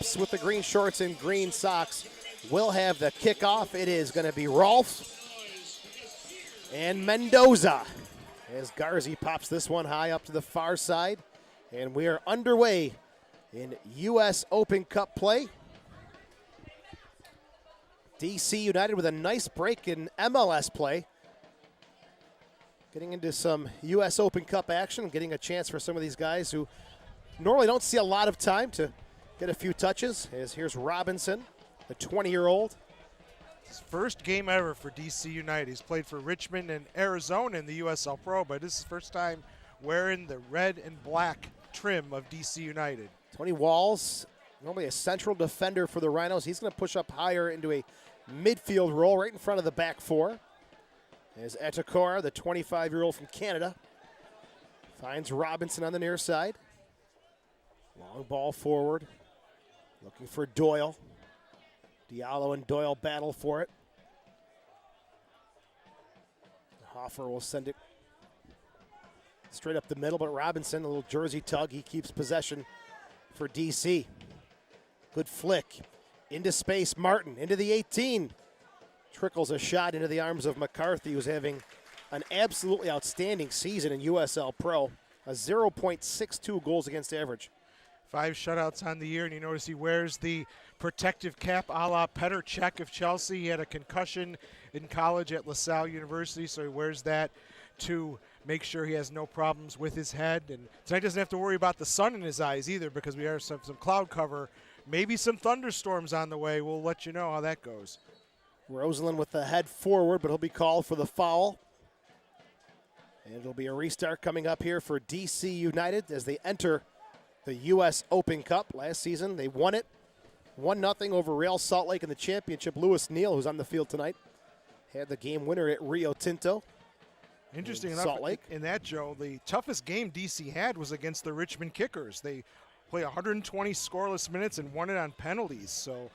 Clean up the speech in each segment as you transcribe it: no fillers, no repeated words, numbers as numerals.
Rhinos with the green shorts and green socks will have the kickoff. It is going to be Rolfe and Mendoza as Garzi pops this one high up to the far side. And we are underway in U.S. Open Cup play. DC United with a nice break in MLS play. Getting into some U.S. Open Cup action, getting a chance for some of these guys who normally don't see a lot of time to get a few touches. As here's Robinson, the 20-year-old. His first game ever for DC United. He's played for Richmond and Arizona in the USL Pro, but this is his first time wearing the red and black trim of DC United. Tony Walls, normally a central defender for the Rhinos. He's going to push up higher into a midfield role right in front of the back four. As Etakora, the 25-year-old from Canada, finds Robinson on the near side. Long ball forward, looking for Doyle. Diallo and Doyle battle for it. Hoffer will send it straight up the middle, but Robinson, a little jersey tug, he keeps possession for DC. Good flick into space, Martin into the 18. Trickles a shot into the arms of McCarthy, who's having an absolutely outstanding season in USL Pro. A 0.62 goals against average. 5 shutouts on the year, and you notice he wears the protective cap a la Petr Cech of Chelsea. He had a concussion in college at LaSalle University, so he wears that to make sure he has no problems with his head. And tonight doesn't have to worry about the sun in his eyes either, because we have some cloud cover, maybe some thunderstorms on the way. We'll let you know how that goes. Rosalind with the head forward, but he'll be called for the foul. And it'll be a restart coming up here for DC United as they enter the U.S. Open Cup. Last season, they won it 1-0 over Real Salt Lake in the championship. Lewis Neal, who's on the field tonight, had the game winner at Rio Tinto. Interesting in enough, Salt Lake. In that, Joe, the toughest game DC had was against the Richmond Kickers. They played 120 scoreless minutes and won it on penalties. So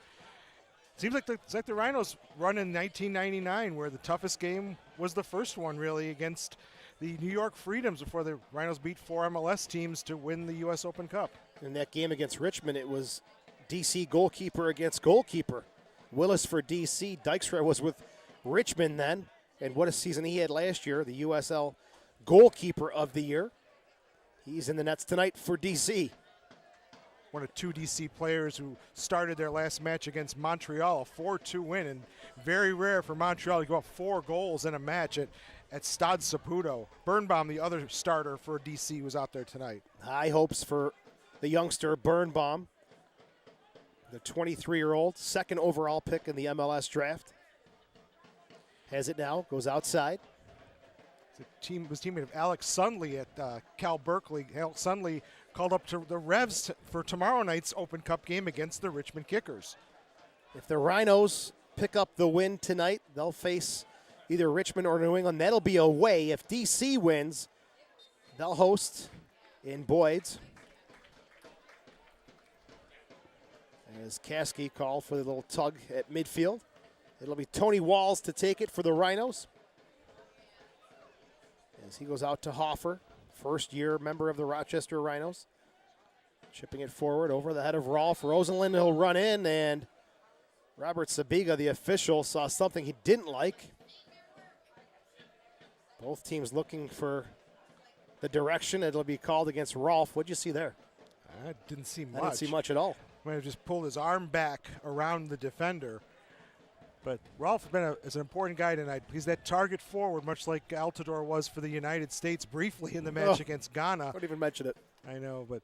seems like the Rhinos run in 1999, where the toughest game was the first one, really, against the New York Freedoms before the Rhinos beat 4 MLS teams to win the U.S. Open Cup. In that game against Richmond, it was DC goalkeeper against goalkeeper. Willis for DC. Dykstra was with Richmond then, and what a season he had last year, the USL goalkeeper of the year. He's in the nets tonight for DC. One of 2 DC players who started their last match against Montreal, a 4-2 win, and very rare for Montreal to go up 4 goals in a match at Stade Saputo. Birnbaum, the other starter for DC, was out there tonight. High hopes for the youngster Birnbaum, the 23-year-old, second overall pick in the MLS draft. Has it now, goes outside. The team was teammate of Alex Sunley at Cal Berkeley. Alex Sunley called up to the Revs for tomorrow night's Open Cup game against the Richmond Kickers. If the Rhinos pick up the win tonight, they'll face either Richmond or New England. That'll be away. If DC wins, they'll host in Boyd's. As Caskey called for the little tug at midfield. It'll be Tony Walls to take it for the Rhinos. As he goes out to Hoffer, first-year member of the Rochester Rhinos. Chipping it forward over the head of Rolfe. Rosalind, he'll run in, and Robert Sabiga, the official, saw something he didn't like. Both teams looking for the direction. It'll be called against Rolfe. What'd you see there? I didn't see much. I didn't see much at all. Might have just pulled his arm back around the defender. But Rolfe is an important guy tonight. He's that target forward, much like Altidore was for the United States briefly in the match against Ghana. Don't even mention it. I know, but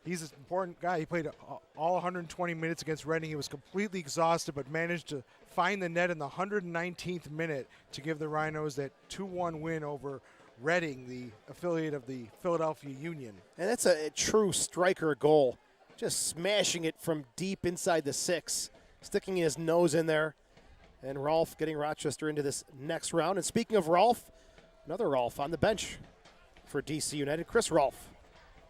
he's an important guy. He played all 120 minutes against Reading. He was completely exhausted, but managed to find the net in the 119th minute to give the Rhinos that 2-1 win over Reading, the affiliate of the Philadelphia Union. And that's a true striker goal. Just smashing it from deep inside the 6. Sticking his nose in there. And Rolfe getting Rochester into this next round. And speaking of Rolfe, another Rolfe on the bench for DC United, Chris Rolfe.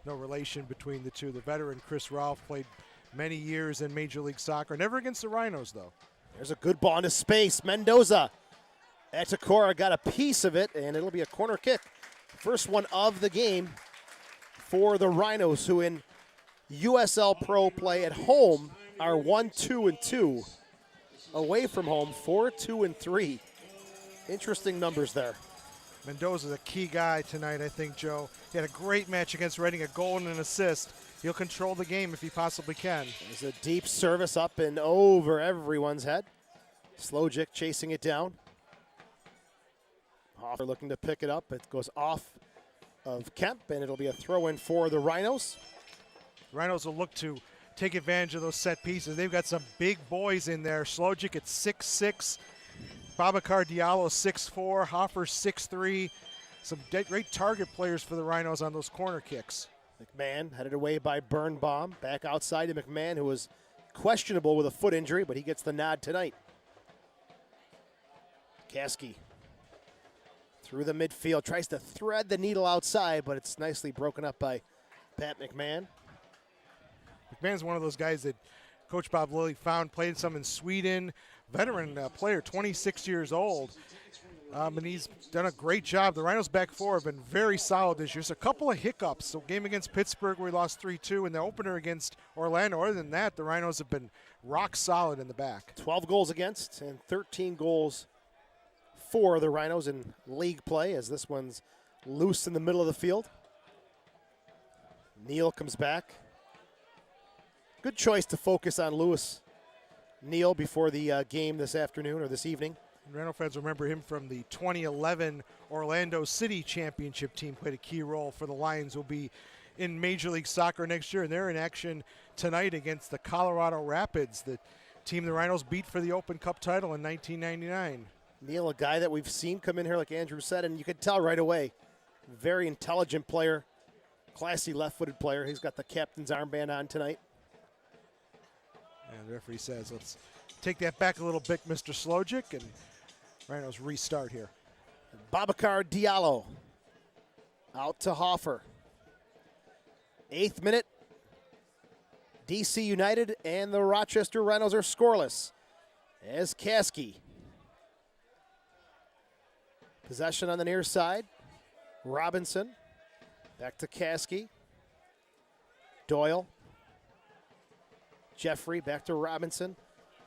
No relation between the two. The veteran Chris Rolfe played many years in Major League Soccer. Never against the Rhinos, though. There's a good ball into space. Mendoza. Etakora got a piece of it, and it'll be a corner kick. First one of the game for the Rhinos, who in USL Pro play at home are 1-2-2. Away from home, 4-2-3. Interesting numbers there. Mendoza's a key guy tonight, I think, Joe. He had a great match against Reading, a goal and an assist. He'll control the game if he possibly can. There's a deep service up and over everyone's head. Slojic chasing it down. Hoffer looking to pick it up. It goes off of Kemp, and it'll be a throw-in for the Rhinos. Rhinos will look to take advantage of those set pieces. They've got some big boys in there. Slojic at 6'6", Babacar Diallo 6'4", Hoffer 6'3". Some great target players for the Rhinos on those corner kicks. McMahon headed away by Birnbaum. Back outside to McMahon, who was questionable with a foot injury, but he gets the nod tonight. Kasky through the midfield, tries to thread the needle outside, but it's nicely broken up by Pat McMahon. McMahon's one of those guys that Coach Bob Lilly found, played some in Sweden, veteran player, 26 years old. And he's done a great job. The Rhinos back four have been very solid this year. Just a couple of hiccups. So game against Pittsburgh where we lost 3-2, and the opener against Orlando. Other than that, the Rhinos have been rock solid in the back. 12 goals against and 13 goals for the Rhinos in league play, as this one's loose in the middle of the field. Neal comes back. Good choice to focus on Lewis Neal before the game this afternoon or this evening. Rhino fans remember him from the 2011 Orlando City Championship team. Played a key role for the Lions. Will be in Major League Soccer next year, and they're in action tonight against the Colorado Rapids, the team the Rhinos beat for the Open Cup title in 1999. Neal, a guy that we've seen come in here, like Andrew said, and you could tell right away, very intelligent player, classy left-footed player. He's got the captain's armband on tonight. And the referee says, let's take that back a little bit, Mr. Slojic, and Rhinos restart here. Babacar Diallo out to Hoffer. 8th minute. DC United and the Rochester Rhinos are scoreless as Kasky. Possession on the near side. Robinson. Back to Kasky. Doyle. Jeffrey back to Robinson.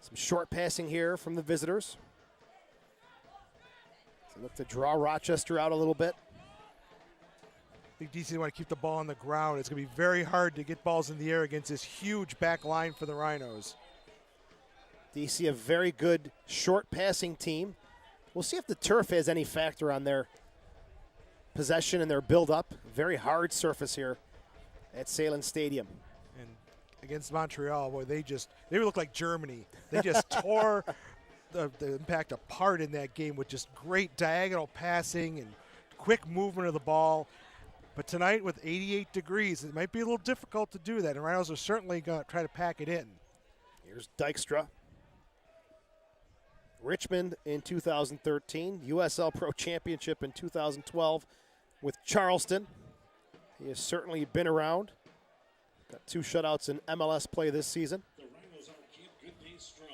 Some short passing here from the visitors. So look to draw Rochester out a little bit. I think DC want to keep the ball on the ground. It's going to be very hard to get balls in the air against this huge back line for the Rhinos. DC, a very good short passing team. We'll see if the turf has any factor on their possession and their build-up. Very hard surface here at Salem Stadium. And against Montreal, boy, they look like Germany. They just tore the Impact apart in that game with just great diagonal passing and quick movement of the ball. But tonight with 88 degrees, it might be a little difficult to do that. And Rhinos are certainly going to try to pack it in. Here's Dykstra. Richmond in 2013, USL Pro Championship in 2012 with Charleston. He has certainly been around. Got 2 shutouts in MLS play this season. The Rhinos are Camp Good Day Strong.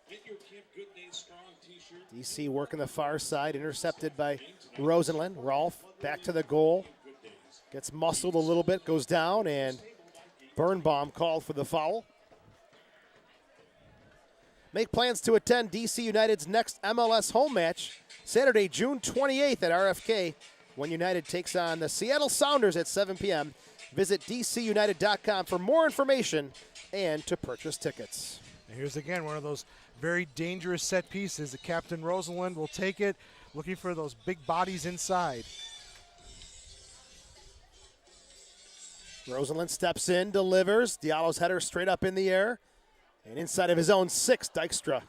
Get your Camp Good Day Strong t-shirt. DC working the far side, intercepted by Rosenlund. Rolfe back to the goal. Gets muscled a little bit, goes down, and Birnbaum called for the foul. Make plans to attend DC United's next MLS home match Saturday, June 28th at RFK when United takes on the Seattle Sounders at 7 p.m. Visit dcunited.com for more information and to purchase tickets. And here's again one of those very dangerous set pieces. The Captain Rosenlund will take it, looking for those big bodies inside. Rosenlund steps in, delivers. Diallo's header straight up in the air. And inside of his own 6, Dykstra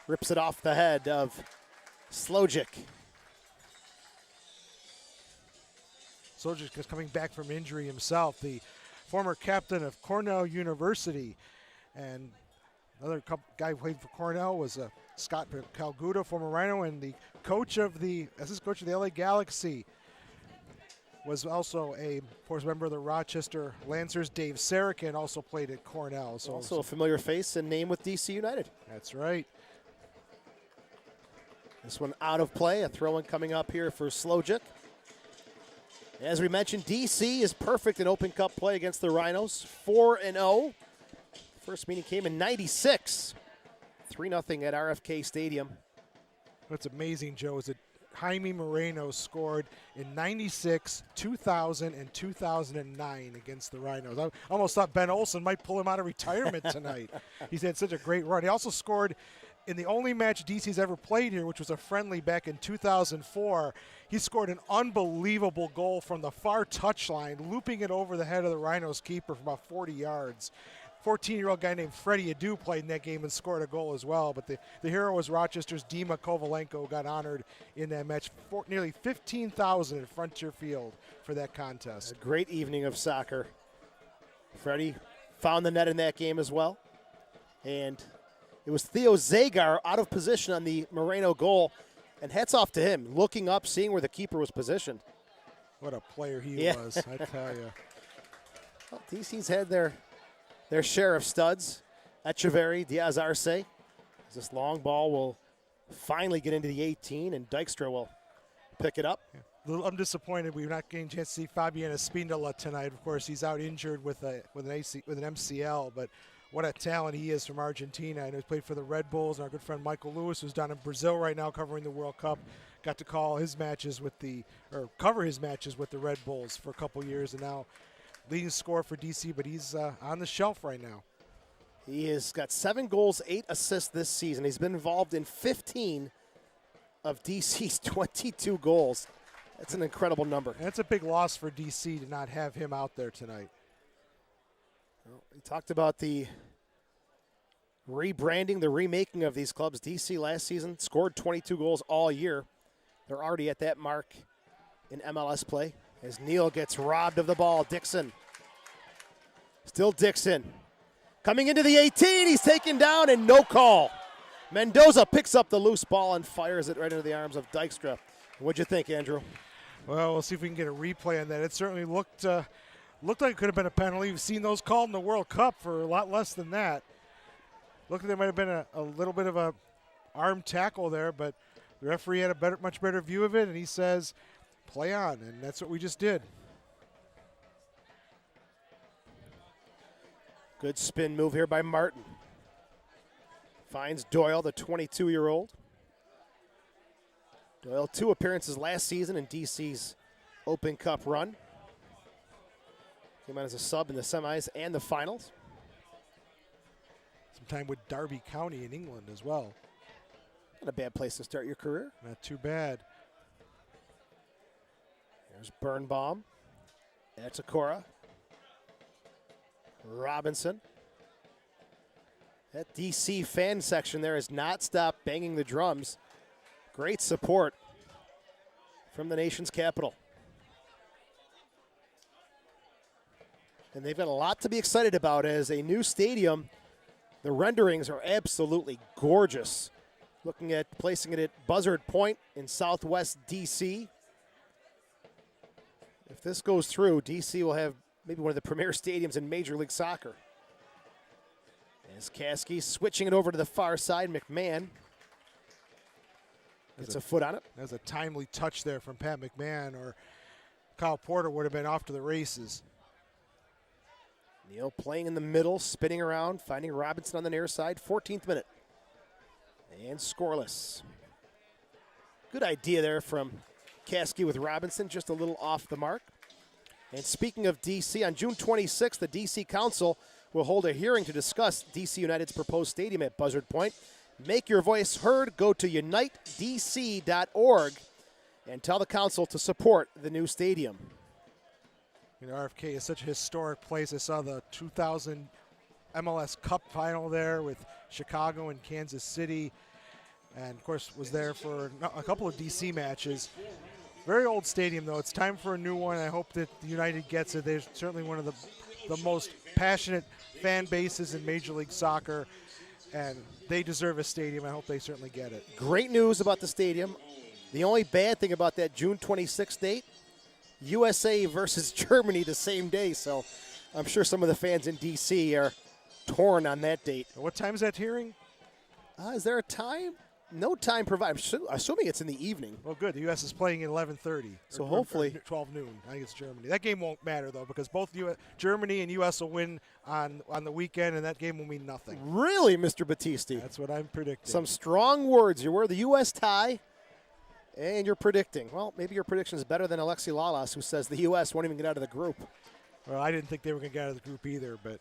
rips it off the head of Slojic. Slojic is coming back from injury himself, the former captain of Cornell University. And another guy who played for Cornell was Scott Calguda, former Rhino, and the assistant coach of the LA Galaxy was also a force member of the Rochester Lancers. Dave Sarakin also played at Cornell. So also a familiar face and name with DC United. That's right. This one out of play. A throw-in coming up here for Slojic. As we mentioned, DC is perfect in Open Cup play against the Rhinos, 4-0. First meeting came in '96, 3-0 at RFK Stadium. What's amazing, Joe, is that Jaime Moreno scored in '96, 2000, and 2009 against the Rhinos. I almost thought Ben Olsen might pull him out of retirement tonight. He's had such a great run. He also scored in the only match DC's ever played here, which was a friendly back in 2004. He scored an unbelievable goal from the far touchline, looping it over the head of the Rhinos keeper from about 40 yards. 14-year-old guy named Freddie Adu played in that game and scored a goal as well. But the hero was Rochester's Dima Kovalenko, who got honored in that match. Nearly 15,000 at Frontier Field for that contest. A great evening of soccer. Freddie found the net in that game as well. And it was Theo Zagar out of position on the Moreno goal. And hats off to him, looking up, seeing where the keeper was positioned. What a player he was, I tell you. Well, DC's had their share of studs. Echeverry, Diaz Arce. This long ball will finally get into the 18, and Dykstra will pick it up. I'm disappointed we're not getting a chance to see Fabian Espindola tonight. Of course, he's out injured with an MCL, but what a talent he is from Argentina. I know he's played for the Red Bulls, and our good friend Michael Lewis, who's down in Brazil right now covering the World Cup, got to cover his matches with the Red Bulls for a couple years, and now leading scorer for DC, but he's on the shelf right now. He has got 7 goals, 8 assists this season. He's been involved in 15 of DC's 22 goals. That's an incredible number. And that's a big loss for DC to not have him out there tonight. Well, we talked about the rebranding, the remaking of these clubs. DC last season scored 22 goals all year. They're already at that mark in MLS play. As Neal gets robbed of the ball, Dixon. Still Dixon. Coming into the 18, he's taken down and no call. Mendoza picks up the loose ball and fires it right into the arms of Dykstra. What'd you think, Andrew? Well, we'll see if we can get a replay on that. It certainly looked like it could have been a penalty. We've seen those called in the World Cup for a lot less than that. Looked like there might have been a little bit of a arm tackle there, but the referee had a much better view of it, and he says, play on, and that's what we just did. Good spin move here by Martin. Finds Doyle, the 22-year-old. Doyle, 2 appearances last season in DC's Open Cup run. Came out as a sub in the semis and the finals. Some time with Derby County in England as well. Not a bad place to start your career. Not too bad. There's Birnbaum. Etzakora. Robinson. That DC fan section there has not stopped banging the drums. Great support from the nation's capital. And they've got a lot to be excited about as a new stadium. The renderings are absolutely gorgeous. Looking at placing it at Buzzard Point in southwest DC. If this goes through, DC will have maybe one of the premier stadiums in Major League Soccer. As Caskey switching it over to the far side, McMahon gets a foot on it. That was a timely touch there from Pat McMahon, or Kyle Porter would have been off to the races. Neal playing in the middle, spinning around, finding Robinson on the near side, 14th minute. And scoreless. Good idea there from Caskey with Robinson, just a little off the mark. And speaking of DC, on June 26th, the DC Council will hold a hearing to discuss DC United's proposed stadium at Buzzard Point. Make your voice heard. Go to unitedc.org and tell the council to support the new stadium. You know, RFK is such a historic place. I saw the 2000 MLS Cup final there with Chicago and Kansas City, and of course was there for a couple of DC matches. Very old stadium, though. It's time for a new one. I hope that United gets it. They're certainly one of the most passionate fan bases in Major League Soccer, and they deserve a stadium. I hope they certainly get it. Great news about the stadium. The only bad thing about that June 26th date, USA versus Germany the same day, so I'm sure some of the fans in D.C. are torn on that date. What time is that hearing? Is there a time? no time provided. I'm assuming it's in the evening. Well, good. The U.S. is playing at 11:30. So hopefully 12 noon. I think it's Germany. That game won't matter though, because both Germany and U.S. will win on the weekend, and that game will mean nothing. Really, Mr. Battisti? That's what I'm predicting. Some strong words. You were the U.S. tie, and you're predicting. Well, maybe your prediction is better than Alexi Lalas, who says the U.S. won't even get out of the group. Well, I didn't think they were going to get out of the group either, but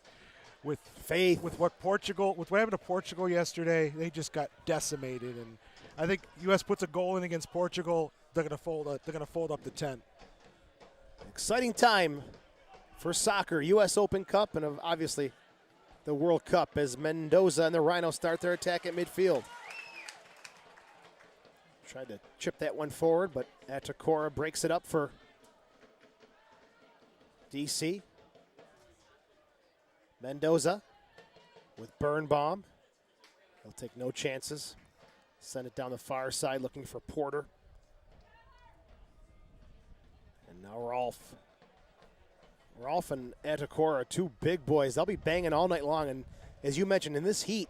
with faith, with what happened to Portugal yesterday, they just got decimated. And I think U.S. puts a goal in against Portugal, they're going to fold. They're going to fold up the tent. Exciting time for soccer, U.S. Open Cup, and obviously the World Cup as Mendoza and the Rhinos start their attack at midfield. Tried to chip that one forward, but Atakora breaks it up for DC. Mendoza with Birnbaum. He'll take no chances. Send it down the far side looking for Porter. And now Rolfe. Rolfe and Atakora are two big boys. They'll be banging all night long. And as you mentioned, in this heat,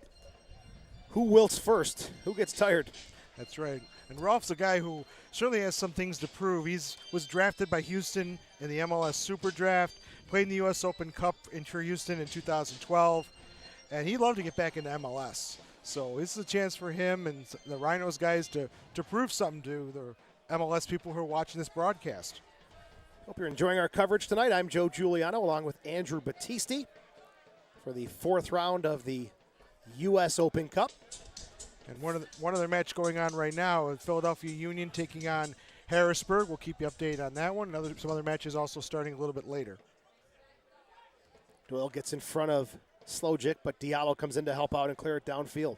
who wilts first? Who gets tired? That's right. And Rolfe's a guy who certainly has some things to prove. Was drafted by Houston in the MLS Super Draft, played in the U.S. Open Cup for Houston in 2012, and he'd love to get back into MLS. So this is a chance for him and the Rhinos guys to prove something to the MLS people who are watching this broadcast. Hope you're enjoying our coverage tonight. I'm Joe Giuliano along with Andrew Battisti for the fourth round of the U.S. Open Cup. And one other match going on right now is Philadelphia Union taking on Harrisburg. We'll keep you updated on that one. Some other matches also starting a little bit later. Doyle gets in front of Slojic, but Diallo comes in to help out and clear it downfield.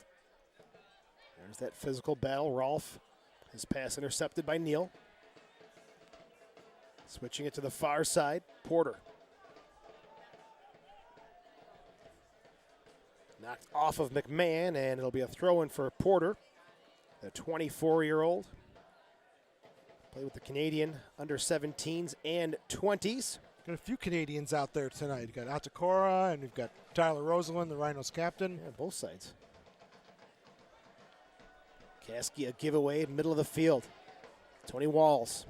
There's that physical battle. Rolfe, his pass intercepted by Neal. Switching it to the far side, Porter. Knocked off of McMahon, and it'll be a throw-in for Porter, the 24-year-old. Played with the Canadian under-17s and 20s. Got a few Canadians out there tonight. You've got Atakora, and we've got Tyler Rosalind, the Rhinos captain. Yeah, both sides. Kasky, a giveaway, middle of the field. Tony Walls.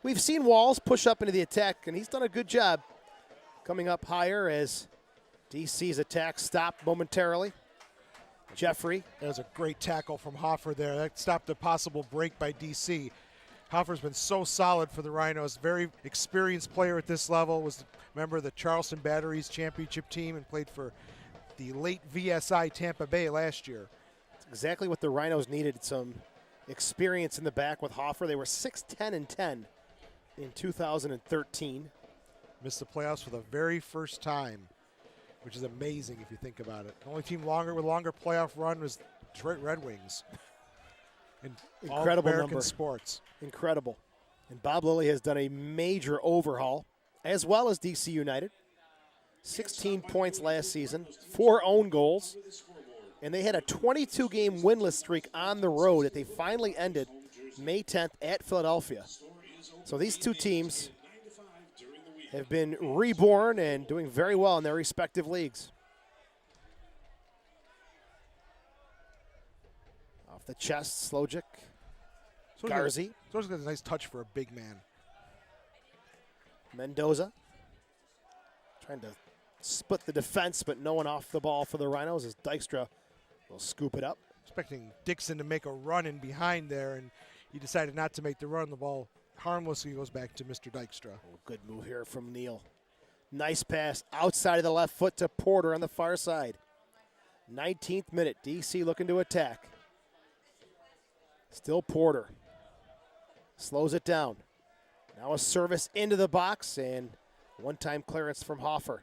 We've seen Walls push up into the attack, and he's done a good job coming up higher as DC's attack stopped momentarily. Jeffrey. That was a great tackle from Hoffer there. That stopped a possible break by DC. Hoffer's been so solid for the Rhinos. Very experienced player at this level. Was a member of the Charleston Batteries championship team and played for the late VSI Tampa Bay last year. That's exactly what the Rhinos needed, some experience in the back with Hoffer. They were 6-10-10 in 2013. Missed the playoffs for the very first time, which is amazing if you think about it. The only team with longer playoff run was Detroit Red Wings. In Incredible all American number. sports. Incredible. And Bob Lilly has done a major overhaul, as well as DC United. 16 points last season, 4 own goals, and they had a 22-game winless streak on the road that they finally ended May 10th at Philadelphia. So these two teams have been reborn and doing very well in their respective leagues. Off the chest, Slojic. Garzi. Slojic got a nice touch for a big man. Mendoza. Trying to split the defense, but no one off the ball for the Rhinos as Dykstra will scoop it up. Expecting Dixon to make a run in behind there, and he decided not to make the run. The ball harmlessly goes back to Mr. Dykstra. Oh, good move here from Neal. Nice pass outside of the left foot to Porter on the far side. 19th minute, DC looking to attack. Still Porter. Slows it down. Now a service into the box and one-time clearance from Hoffer.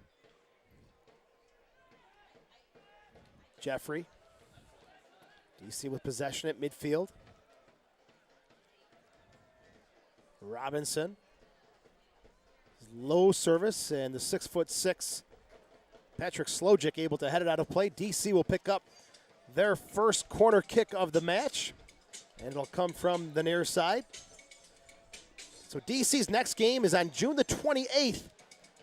Jeffrey. DC with possession at midfield. Robinson. Low service, and the 6'6" Patrick Slojic able to head it out of play. DC will pick up their first corner kick of the match, and it'll come from the near side. So DC's next game is on June the 28th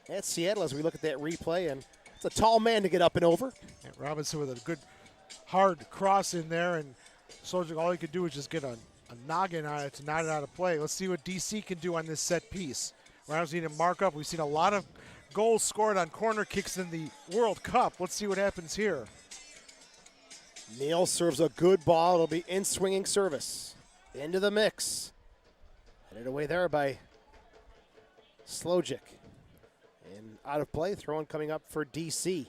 at Seattle as we look at that replay, and it's a tall man to get up and over. Yeah, Robinson with a good hard cross in there, and Soldier, all he could do was just get a noggin on it to knock it out of play. Let's see what DC can do on this set piece. Rhinos need to mark up. We've seen a lot of goals scored on corner kicks in the World Cup. Let's see what happens here. Neal serves a good ball. It'll be in swinging service. Into the mix. Headed away there by Slojic. And out of play, throwing coming up for DC.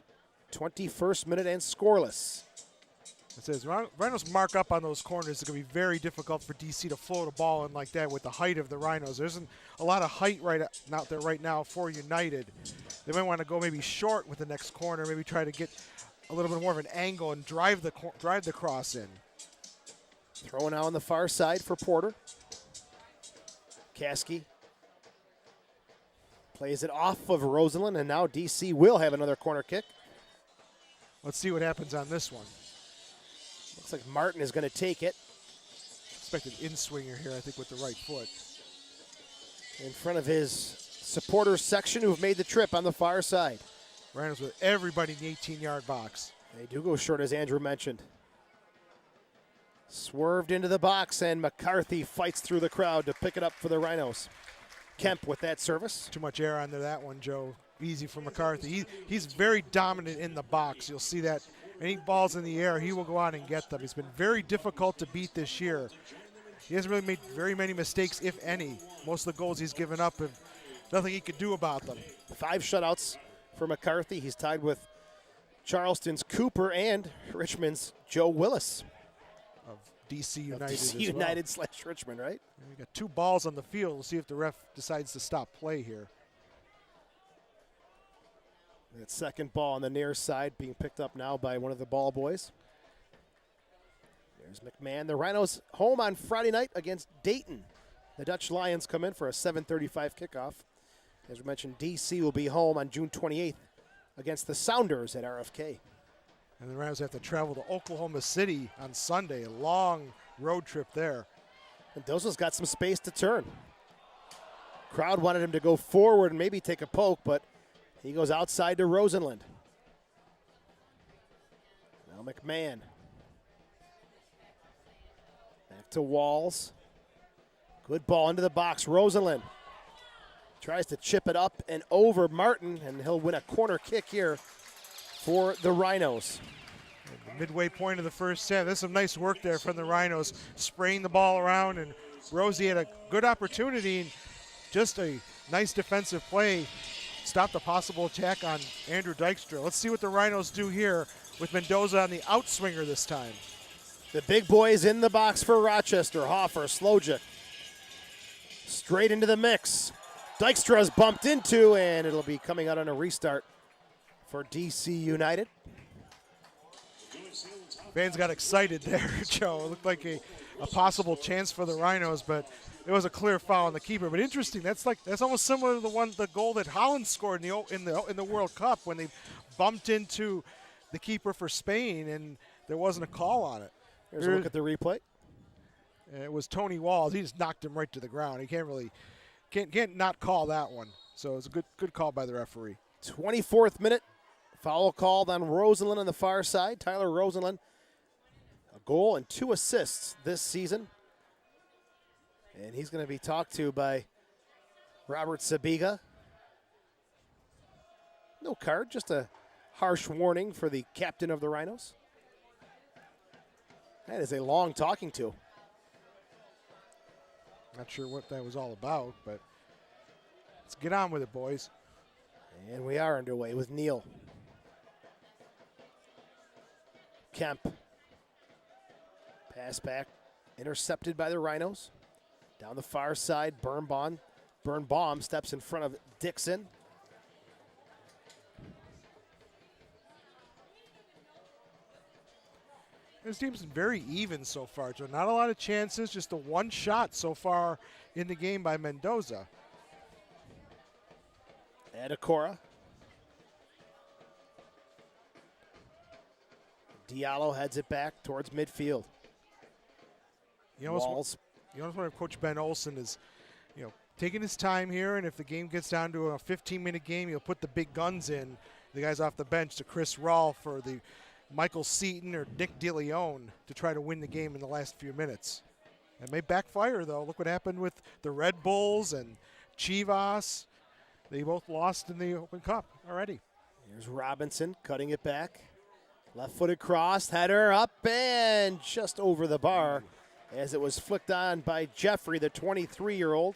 21st minute and scoreless. It says Rhinos mark up on those corners. It's going to be very difficult for DC to float a ball in like that with the height of the Rhinos. There isn't a lot of height right out there right now for United. They might want to go maybe short with the next corner, maybe try to get a little bit more of an angle and drive the cross in. Throwing out on the far side for Porter. Kasky plays it off of Rosalind, and now DC will have another corner kick. Let's see what happens on this one. Looks like Martin is going to take it. Expected in-swinger here, I think, with the right foot. In front of his supporters section who've made the trip on the far side. Rhinos with everybody in the 18-yard box. They do go short, as Andrew mentioned. Swerved into the box, and McCarthy fights through the crowd to pick it up for the Rhinos. Kemp with that service. Too much air under that one, Joe. Easy for McCarthy. He's very dominant in the box. You'll see that. Any balls in the air, he will go out and get them. He's been very difficult to beat this year. He hasn't really made very many mistakes, if any. Most of the goals he's given up, and nothing he could do about them. 5 shutouts for McCarthy. He's tied with Charleston's Cooper and Richmond's Joe Willis. Of DC United DC as United well. / Richmond, right? And we got 2 balls on the field. We'll see if the ref decides to stop play here. That second ball on the near side being picked up now by one of the ball boys. There's McMahon. The Rhinos home on Friday night against Dayton. The Dutch Lions come in for a 7:35 kickoff. As we mentioned, DC will be home on June 28th against the Sounders at RFK. And the Rhinos have to travel to Oklahoma City on Sunday. A long road trip there. Mendoza's got some space to turn. Crowd wanted him to go forward and maybe take a poke, but he goes outside to Rosenland. Now McMahon. Back to Walls. Good ball into the box. Rosenland tries to chip it up and over Martin, and he'll win a corner kick here for the Rhinos. The midway point of the first half. There's some nice work there from the Rhinos, spraying the ball around, and Rosie had a good opportunity and just a nice defensive play. Stopped a possible attack on Andrew Dykstra. Let's see what the Rhinos do here with Mendoza on the outswinger this time. The big boys in the box for Rochester. Hoffer, Slojic. Straight into the mix. Dykstra's bumped into, and it'll be coming out on a restart for DC United. Fans got excited there, Joe. It looked like a possible chance for the Rhinos, but it was a clear foul on the keeper. But interesting, that's almost similar to the goal that Holland scored in the World Cup when they bumped into the keeper for Spain, and there wasn't a call on it. Here's a look at the replay. It was Tony Walls. He just knocked him right to the ground. He can't not call that one. So it was a good call by the referee. 24th minute, foul called on Rosenland on the far side. Tyler Rosenland, a goal and 2 assists this season. And he's going to be talked to by Robert Sabiga. No card, just a harsh warning for the captain of the Rhinos. That is a long talking to. Not sure what that was all about, but let's get on with it, boys. And we are underway with Neal. Kemp. Pass back, intercepted by the Rhinos. Down the far side, Birnbaum steps in front of Dixon. This team's been very even so far, Joe. Not a lot of chances, just the one shot so far in the game by Mendoza. Adekora. Diallo heads it back towards midfield. Walls. You know what Coach Ben Olsen is, taking his time here, and if the game gets down to a 15-minute game, he'll put the big guns in, the guys off the bench, to Chris Rolfe or the Michael Seaton or Nick DeLeon to try to win the game in the last few minutes. It may backfire, though. Look what happened with the Red Bulls and Chivas. They both lost in the Open Cup already. Here's Robinson cutting it back. Left-footed cross, header up and just over the bar as it was flicked on by Jeffrey, the 23-year-old,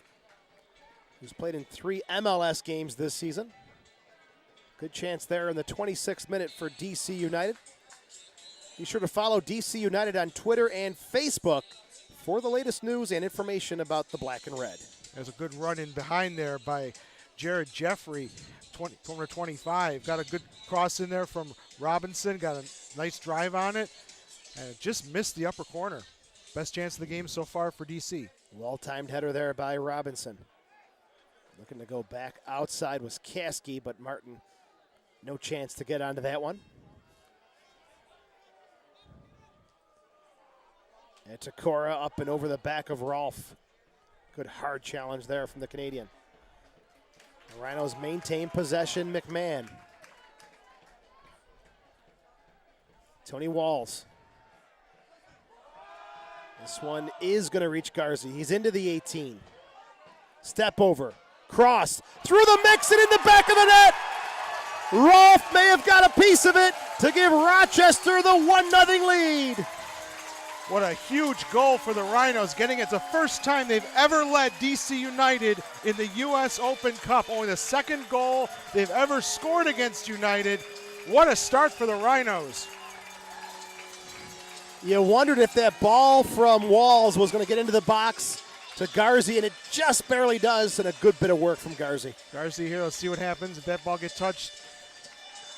who's played in 3 MLS games this season. Good chance there in the 26th minute for DC United. Be sure to follow DC United on Twitter and Facebook for the latest news and information about the Black and Red. There's a good run in behind there by Jared Jeffrey, corner 25. Got a good cross in there from Robinson. Got a nice drive on it. And it just missed the upper corner. Best chance of the game so far for DC. Well-timed header there by Robinson. Looking to go back outside was Caskey, but Martin, no chance to get onto that one. And Takora up and over the back of Rolfe. Good hard challenge there from the Canadian. The Rhinos maintain possession. McMahon. Tony Walls. This one is going to reach Garza. He's into the 18. Step over. Cross. Through the mix and in the back of the net. Rolfe may have got a piece of it to give Rochester the 1-0 lead. What a huge goal for the Rhinos, getting it the first time they've ever led DC United in the U.S. Open Cup. Only the second goal they've ever scored against United. What a start for the Rhinos. You wondered if that ball from Walls was going to get into the box to Garza, and it just barely does, and a good bit of work from Garza. Garza here, let's see what happens if that ball gets touched.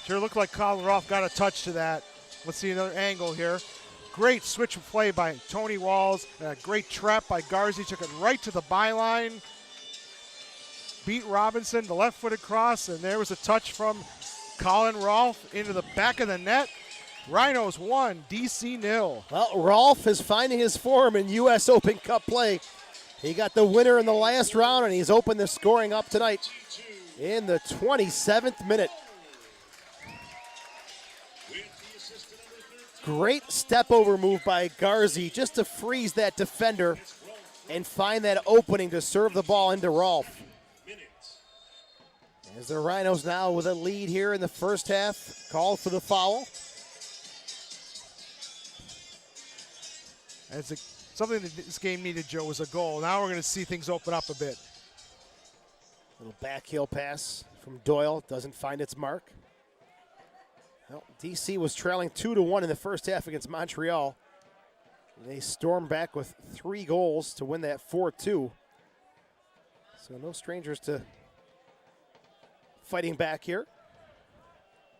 Sure looked like Colin Rolfe got a touch to that. Let's see another angle here. Great switch of play by Tony Walls, and a great trap by Garza. Took it right to the byline. Beat Robinson, the left-footed cross, and there was a touch from Colin Rolfe into the back of the net. Rhinos 1, DC 0. Well, Rolfe is finding his form in U.S. Open Cup play. He got the winner in the last round, and he's opened the scoring up tonight in the 27th minute. Great step-over move by Garza just to freeze that defender and find that opening to serve the ball into Rolfe. As the Rhinos now with a lead here in the first half, called for the foul. Something that this game needed, Joe, was a goal. Now we're going to see things open up a bit. Little backheel pass from Doyle, doesn't find its mark. Well, DC was trailing 2-1 in the first half against Montreal. They stormed back with 3 goals to win that 4-2. So no strangers to fighting back here.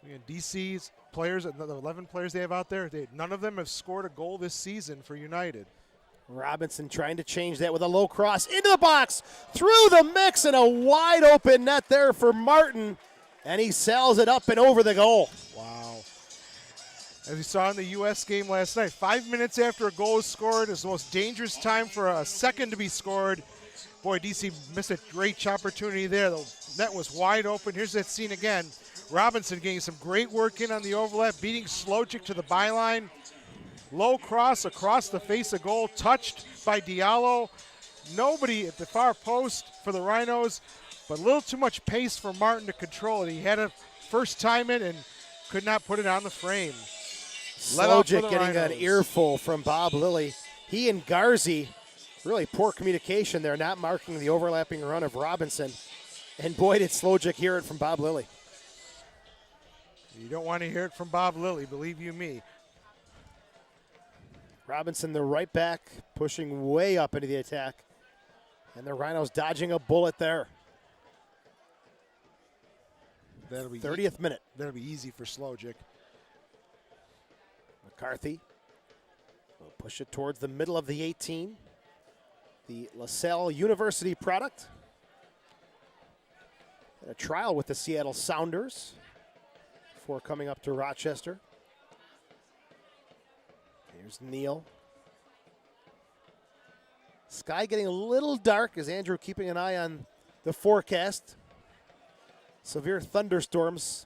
Again, DC's players, the 11 players they have out there, none of them have scored a goal this season for United. Robinson trying to change that with a low cross into the box, through the mix, and a wide open net there for Martin, and he sails it up and over the goal. Wow. As we saw in the U.S. game last night, 5 minutes after a goal is scored, it's the most dangerous time for a second to be scored. Boy, DC missed a great opportunity there. The net was wide open. Here's that scene again. Robinson getting some great work in on the overlap, beating Slojic to the byline. Low cross across the face of goal, touched by Diallo. Nobody at the far post for the Rhinos, but a little too much pace for Martin to control it. He had a first time in and could not put it on the frame. Slojic getting an earful from Bob Lilly. He and Garza, really poor communication there, not marking the overlapping run of Robinson. And boy, did Slojic hear it from Bob Lilly. You don't want to hear it from Bob Lilly, believe you me. Robinson, the right back, pushing way up into the attack. And the Rhinos dodging a bullet there. That'll be 30th minute. That'll be easy for Slojic. McCarthy will push it towards the middle of the 18. The LaSalle University product. And a trial with the Seattle Sounders before coming up to Rochester. Here's Neal. Sky getting a little dark as Andrew keeping an eye on the forecast. Severe thunderstorms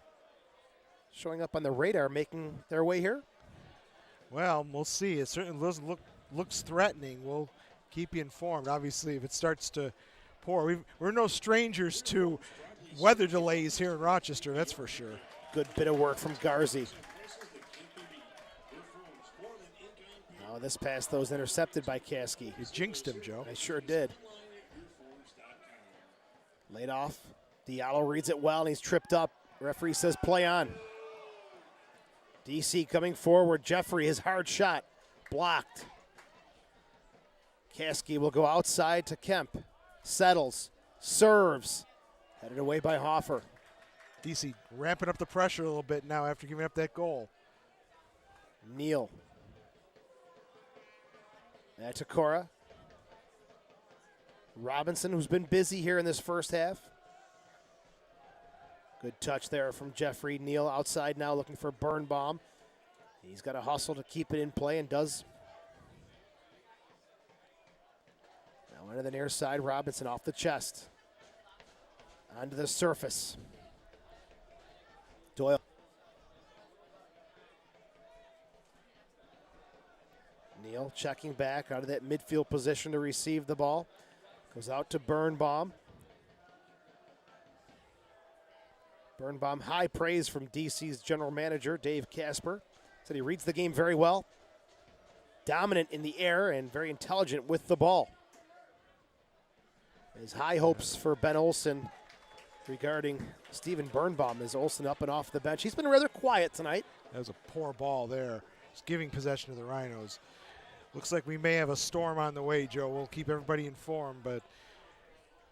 showing up on the radar, making their way here? Well, we'll see. It certainly looks threatening. We'll keep you informed. Obviously, if it starts to pour, we're no strangers to weather delays here in Rochester, that's for sure. Good bit of work from Garzi. Oh, this pass, though, is intercepted by Caskey. You jinxed him, Joe. I sure did. Laid off. Diallo reads it well, and he's tripped up. Referee says play on. DC coming forward. Jeffrey, his hard shot, blocked. Caskey will go outside to Kemp. Settles, serves. Headed away by Hoffer. DC ramping up the pressure a little bit now after giving up that goal. Neal. Back to Cora. Robinson, who's been busy here in this first half. Good touch there from Jeffrey. Neal outside now looking for Birnbaum. He's got to hustle to keep it in play and does. Now into the near side, Robinson off the chest. Onto the surface. Doyle. Neal checking back out of that midfield position to receive the ball. Goes out to Birnbaum. Birnbaum, high praise from DC's general manager, Dave Casper. Said he reads the game very well. Dominant in the air and very intelligent with the ball. His high hopes for Ben Olsen regarding Steven Birnbaum as Olsen up and off the bench. He's been rather quiet tonight. That was a poor ball there. Just giving possession to the Rhinos. Looks like we may have a storm on the way, Joe. We'll keep everybody informed, but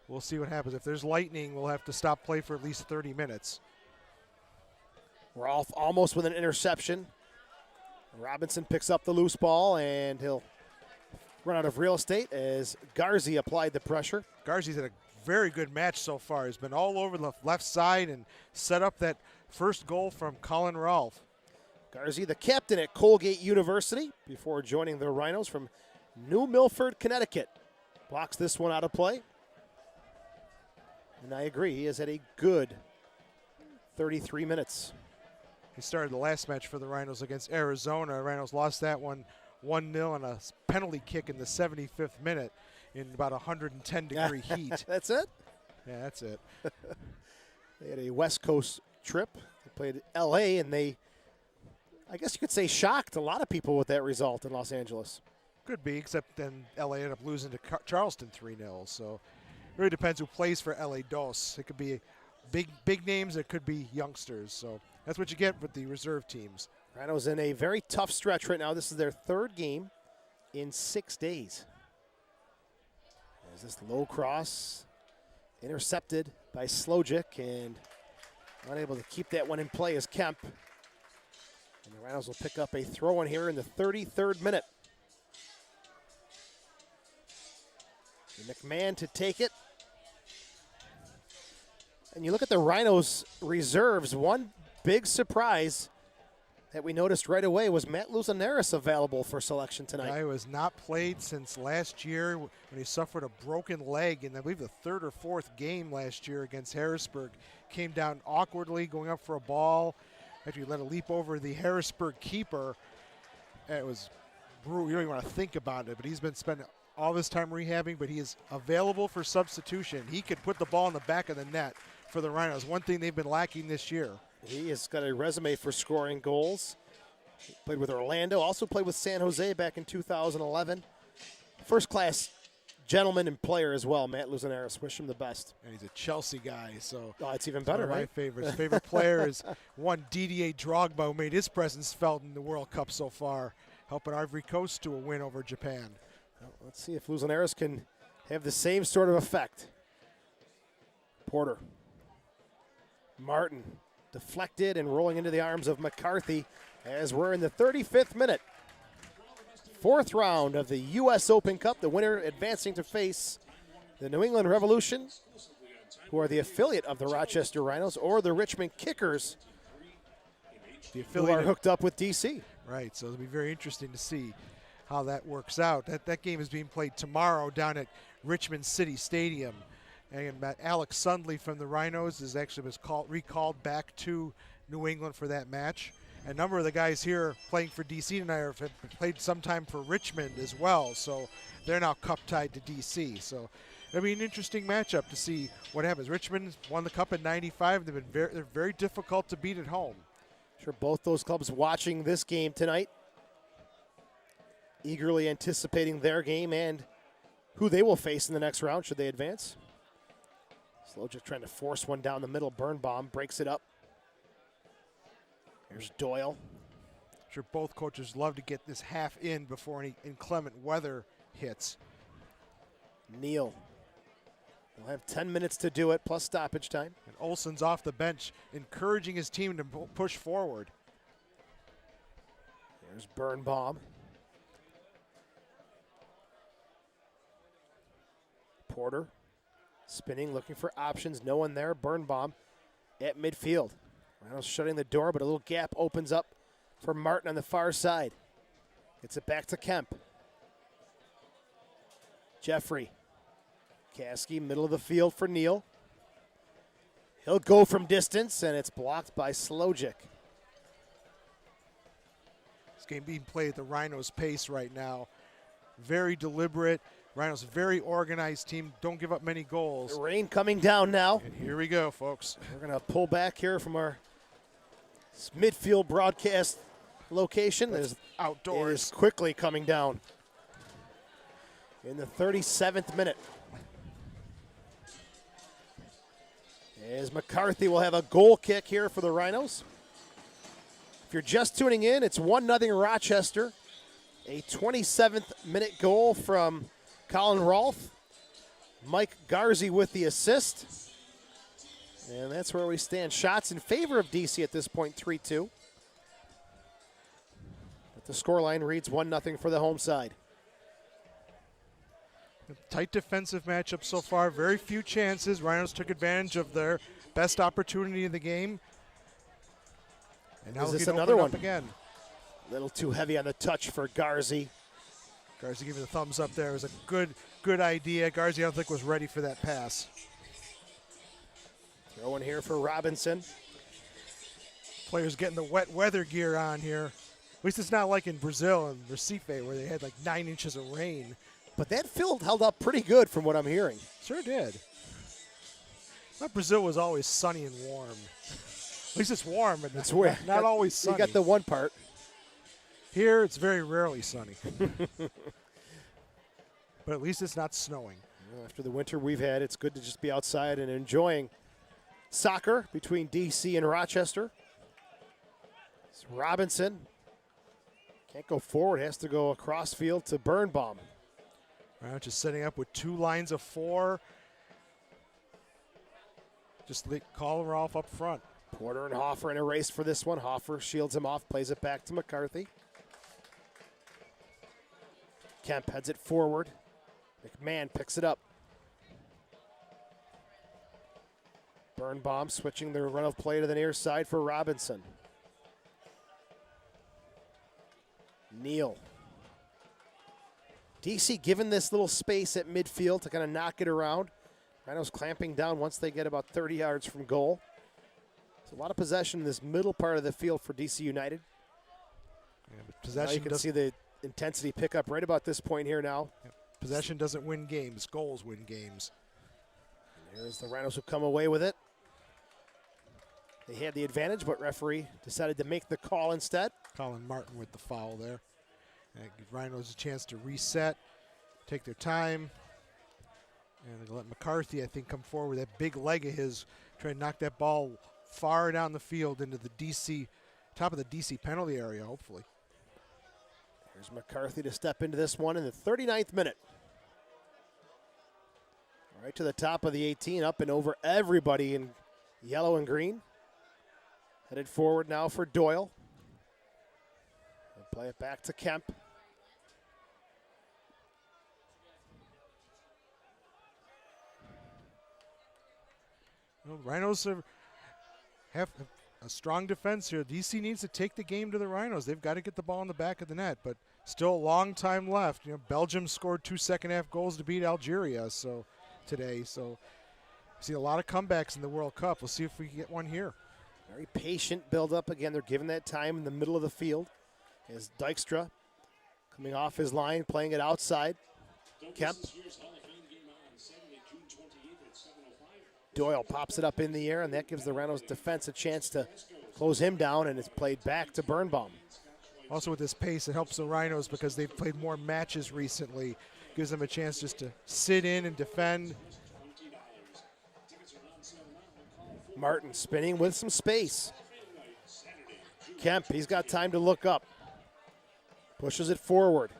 we'll see what happens. If there's lightning, we'll have to stop play for at least 30 minutes. Rolfe almost with an interception. Robinson picks up the loose ball, and he'll run out of real estate as Garzi applied the pressure. Garzi's had a very good match so far. He's been all over the left side and set up that first goal from Colin Rolfe. Garzi, the captain at Colgate University, before joining the Rhinos from New Milford, Connecticut. Blocks this one out of play. And I agree, he has had a good 33 minutes. He started the last match for the Rhinos against Arizona. Rhinos lost that one 1-0 on a penalty kick in the 75th minute in about 110-degree heat. That's it? Yeah, that's it. They had a West Coast trip. They played L.A., and they, I guess you could say, shocked a lot of people with that result in Los Angeles. Could be, except then L.A. ended up losing to Charleston 3-0. So it really depends who plays for L.A. Dos. It could be big names. It could be youngsters. So that's what you get with the reserve teams. Rhinos in a very tough stretch right now. This is their third game in 6 days. There's this low cross intercepted by Slojic, and unable to keep that one in play is Kemp. And the Rhinos will pick up a throw-in here in the 33rd minute. McMahon to take it. And you look at the Rhinos reserves, one big surprise that we noticed right away was Matt Luzanaris available for selection tonight. Guy who has not played since last year when he suffered a broken leg in, I believe, the third or fourth game last year against Harrisburg. Came down awkwardly going up for a ball after he let it leap over the Harrisburg keeper. It was brutal. You don't even want to think about it, but he's been spending all this time rehabbing, but he is available for substitution. He could put the ball in the back of the net for the Rhinos, one thing they've been lacking this year. He has got a resume for scoring goals. He played with Orlando, also played with San Jose back in 2011. First-class gentleman and player as well, Matt Luzanaris. Wish him the best. And he's a Chelsea guy, so it's even better, one of right? my favorites. Favorite player is one Didier Drogba, who made his presence felt in the World Cup so far, helping Ivory Coast to a win over Japan. Well, let's see if Luzanaris can have the same sort of effect. Porter. Martin deflected and rolling into the arms of McCarthy as we're in the 35th minute. Fourth round of the U.S. Open Cup, the winner advancing to face the New England Revolution, who are the affiliate of the Rochester Rhinos, or the Richmond Kickers, who are hooked up with D.C. Right, so it'll be very interesting to see how that works out. That game is being played tomorrow down at Richmond City Stadium. And Alex Sundley from the Rhinos is actually recalled back to New England for that match. A number of the guys here playing for DC tonight have played sometime for Richmond as well, so they're now cup tied to DC. So it'll be an interesting matchup to see what happens. Richmond won the cup in '95. They're very difficult to beat at home. Sure, both those clubs watching this game tonight, eagerly anticipating their game and who they will face in the next round should they advance. Slojic trying to force one down the middle. Birnbaum breaks it up. Here's Doyle. I'm sure both coaches love to get this half in before any inclement weather hits. Neal. They'll have 10 minutes to do it, plus stoppage time. And Olsen's off the bench, encouraging his team to push forward. There's Birnbaum. Porter spinning, looking for options. No one there. Birnbaum at midfield. Reynolds shutting the door, but a little gap opens up for Martin on the far side. Gets it back to Kemp. Jeffrey. Caskey, middle of the field for Neal. He'll go from distance, and it's blocked by Slojic. This game being played at the Rhinos' pace right now. Very deliberate. Rhinos, very organized team. Don't give up many goals. The rain coming down now. And here we go, folks. We're going to pull back here from our midfield broadcast location. There's outdoors. It is quickly coming down in the 37th minute. As McCarthy will have a goal kick here for the Rhinos. If you're just tuning in, it's 1-0 Rochester. A 27th minute goal from Colin Rolfe. Mike Garzi with the assist. And that's where we stand. Shots in favor of DC at this point, 3-2. But the scoreline reads 1-0 for the home side. Tight defensive matchup so far. Very few chances. Rhinos took advantage of their best opportunity in the game. And now is this looking to another open one? Up again. A little too heavy on the touch for Garzi. Garzi giving the thumbs up there. It was a good idea. Garzi, I don't think, was ready for that pass. Throw in here for Robinson. Players getting the wet weather gear on here. At least it's not like in Brazil and Recife where they had like 9 inches of rain. But that field held up pretty good from what I'm hearing. Sure did. I thought Brazil was always sunny and warm. At least it's warm, but it's not always sunny. You got the one part. Here, it's very rarely sunny. But at least it's not snowing. After the winter we've had, it's good to just be outside and enjoying soccer between DC and Rochester. It's Robinson. Can't go forward, has to go across field to Birnbaum. Right, just setting up with 2 lines of 4. Just call Rolfe up front. Porter and Hoffer in a race for this one. Hoffer shields him off, plays it back to McCarthy. Kemp heads it forward. McMahon picks it up. Birnbaum switching the run of play to the near side for Robinson. Neal. DC given this little space at midfield to kind of knock it around. Rhinos clamping down once they get about 30 yards from goal. There's a lot of possession in this middle part of the field for DC United. Yeah, but possession, now you can see the intensity pick up right about this point here now. Yeah, possession doesn't win games. Goals win games. And here's the Rhinos who come away with it. They had the advantage, but referee decided to make the call instead. Colin Martin with the foul there. And give Rhinos a chance to reset, take their time. And they're going to let McCarthy, I think, come forward with that big leg of his, try to knock that ball far down the field into the DC, top of the DC penalty area, hopefully. Here's McCarthy to step into this one in the 39th minute. Right to the top of the 18, up and over everybody in yellow and green. Headed forward now for Doyle. They'll play it back to Kemp. Well, Rhinos have a strong defense here. DC needs to take the game to the Rhinos. They've got to get the ball in the back of the net, but still a long time left. You know, Belgium scored 2 second-half goals to beat Algeria today. So, see a lot of comebacks in the World Cup. We'll see if we can get one here. Very patient build-up. Again, they're given that time in the middle of the field. As Dykstra coming off his line, playing it outside. Kemp. Doyle pops it up in the air, and that gives the Rhinos defense a chance to close him down, and it's played back to Birnbaum. Also with this pace, it helps the Rhinos because they've played more matches recently. Gives them a chance just to sit in and defend. Martin spinning with some space. Kemp, he's got time to look up. Pushes it forward.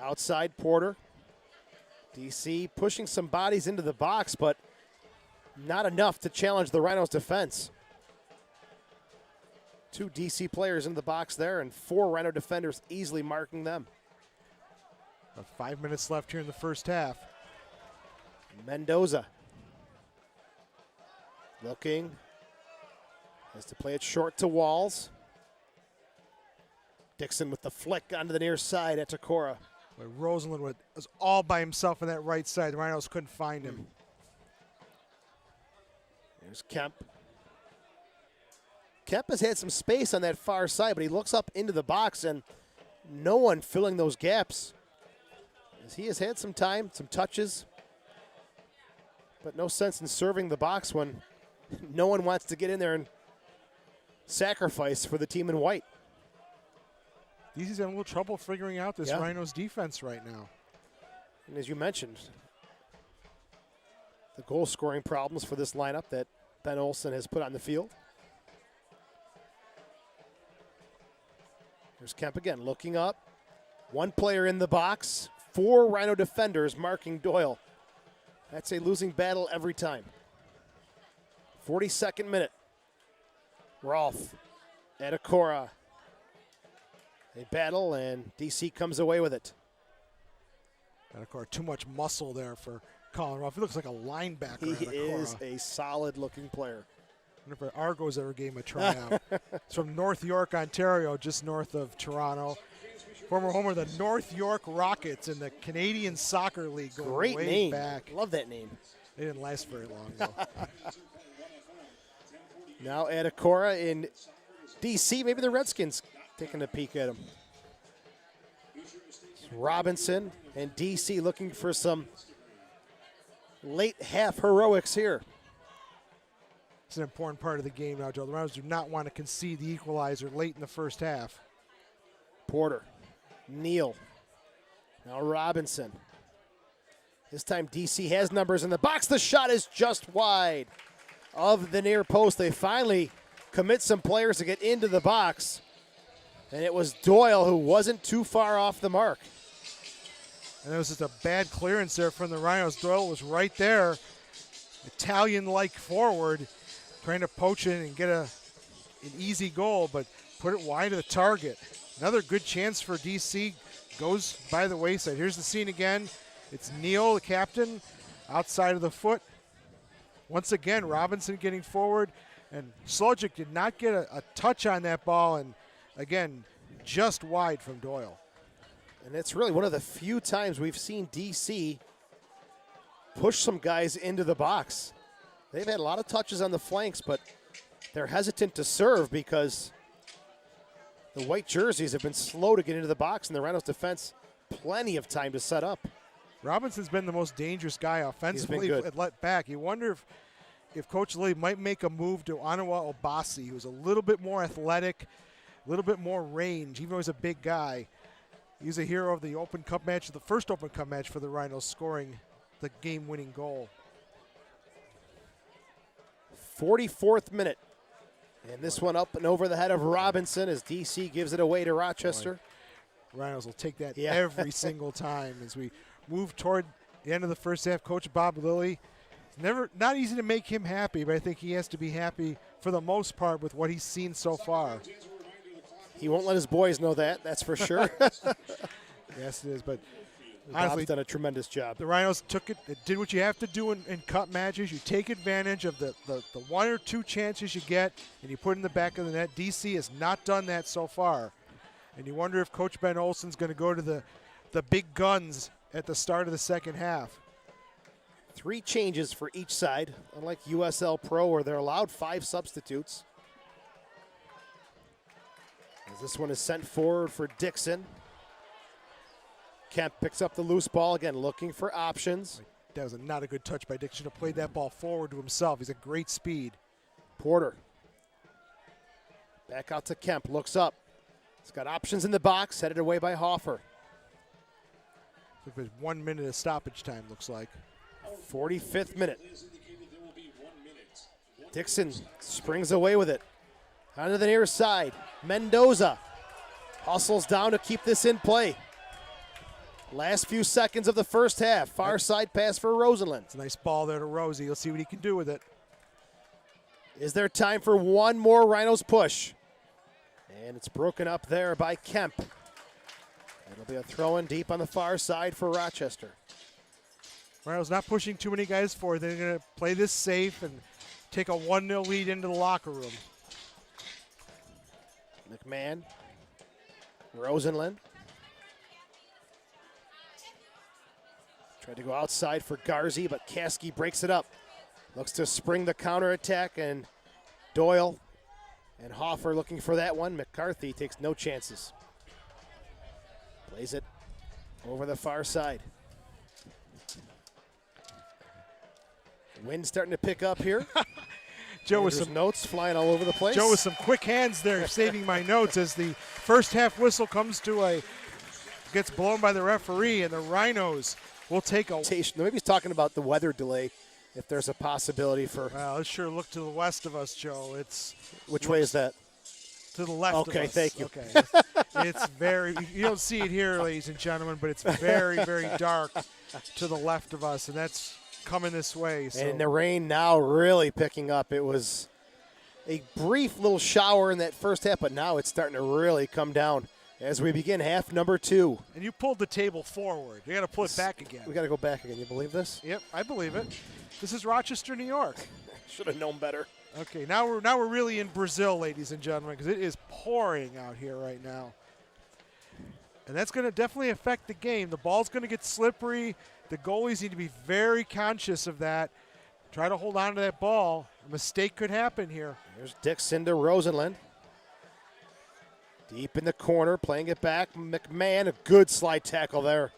Outside Porter. DC pushing some bodies into the box, but not enough to challenge the Rhinos' defense. 2 DC players in the box there, and 4 Rhino defenders easily marking them. About 5 minutes left here in the first half. Mendoza looking, has to play it short to Walls. Dixon with the flick onto the near side at Takora. Roseland was all by himself on that right side. The Rhinos couldn't find him. There's Kemp. Kemp has had some space on that far side, but he looks up into the box and no one filling those gaps. As he has had some time, some touches, but no sense in serving the box when no one wants to get in there and sacrifice for the team in white. DC's having a little trouble figuring out this Rhinos defense right now. And as you mentioned, the goal scoring problems for this lineup that Ben Olsen has put on the field. Here's Kemp again, looking up. 1 player in the box, 4 Rhino defenders marking Doyle. That's a losing battle every time. 42nd minute. Rolfe, Edakora. They battle, and DC comes away with it. Edakora, too much muscle there for Colin Rolfe. He looks like a linebacker. He Edakora. is a solid-looking player. I wonder if Argos ever gave him a tryout. It's from North York, Ontario, just north of Toronto. Former homer of the North York Rockets in the Canadian Soccer League. Going Great way name. Back. Love that name. They didn't last very long, though. Now Edakora in DC. Maybe the Redskins taking a peek at him. Robinson and DC looking for some late half heroics here. It's an important part of the game now, Joe. The Rhinos do not want to concede the equalizer late in the first half. Porter, Neal, now Robinson. This time DC has numbers in the box. The shot is just wide of the near post. They finally commit some players to get into the box. And it was Doyle who wasn't too far off the mark. And it was just a bad clearance there from the Rhinos. Doyle was right there, Italian-like forward, trying to poach in and get an easy goal, but put it wide of the target. Another good chance for DC goes by the wayside. Here's the scene again. It's Neal, the captain, outside of the foot. Once again, Robinson getting forward, and Slojic did not get a touch on that ball, and again, just wide from Doyle. And it's really one of the few times we've seen DC push some guys into the box. They've had a lot of touches on the flanks, but they're hesitant to serve because the white jerseys have been slow to get into the box, and the Rhinos defense plenty of time to set up. Robinson's been the most dangerous guy offensively good. at let back. You wonder if Coach Lee might make a move to Anawa Obasi, who's a little bit more athletic, a little bit more range, even though he's a big guy. He's a hero of the Open Cup match, the first Open Cup match for the Rhinos, scoring the game-winning goal. 44th minute. And this one up and over the head of Robinson as DC gives it away to Rochester. Rhinos will take that every single time as we move toward the end of the first half. Coach Bob Lilly, it's not easy to make him happy, but I think he has to be happy for the most part with what he's seen so far. He won't let his boys know that, that's for sure. Yes, it is, but Bob's honestly, done a tremendous job. the Rhinos did what you have to do in cup matches. You take advantage of the 1 or 2 chances you get, and you put in the back of the net. DC has not done that so far. And you wonder if Coach Ben Olsen's going to go to the big guns at the start of the second half. 3 changes for each side, unlike USL Pro where they're allowed 5 substitutes. As this one is sent forward for Dixon. Kemp picks up the loose ball again, looking for options. That was not a good touch by Dixon to play that ball forward to himself. He's at great speed. Porter. Back out to Kemp, looks up. He's got options in the box, headed away by Hoffer. Look, there's 1 minute of stoppage time, looks like. 45th minute. Players indicated there will be 1 minute. Dixon springs away with it. Onto the near side. Mendoza hustles down to keep this in play. Last few seconds of the first half. Far side pass for Rosenlund. It's a nice ball there to Rosie. You'll see what he can do with it. Is there time for one more Rhinos push? And it's broken up there by Kemp. It'll be a throw-in deep on the far side for Rochester. Rhinos not pushing too many guys forward. They're going to play this safe and take a 1-0 lead into the locker room. McMahon. Rosenlund. Tried to go outside for Garzi, but Kasky breaks it up. Looks to spring the counterattack, and Doyle and Hoffer looking for that one. McCarthy takes no chances. Plays it over the far side. Wind starting to pick up here. Joe with Andrews some notes flying all over the place. Joe with some quick hands there, saving my notes as the first half whistle gets blown by the referee, and the Rhinos will take a. Maybe he's talking about the weather delay. If there's a possibility for. Well, let's sure look to the west of us, Joe. Which way is that? To the left of us. Okay, thank you. Okay. It's very, you don't see it here, ladies and gentlemen, but it's very, very dark to the left of us, and that's coming this way. So. And the rain now really picking up. It was a brief little shower in that first half, but now it's starting to really come down as we begin half number 2. And you pulled the table forward. You got to pull it back again. We got to go back again. You believe this? Yep, I believe it. This is Rochester, New York. Should have known better. Okay, now we're really in Brazil, ladies and gentlemen, because it is pouring out here right now. And that's going to definitely affect the game. The ball's going to get slippery. The goalies need to be very conscious of that. Try to hold on to that ball. A mistake could happen here. Here's Dixon to Rosenlund. Deep in the corner, playing it back. McMahon, a good slide tackle there.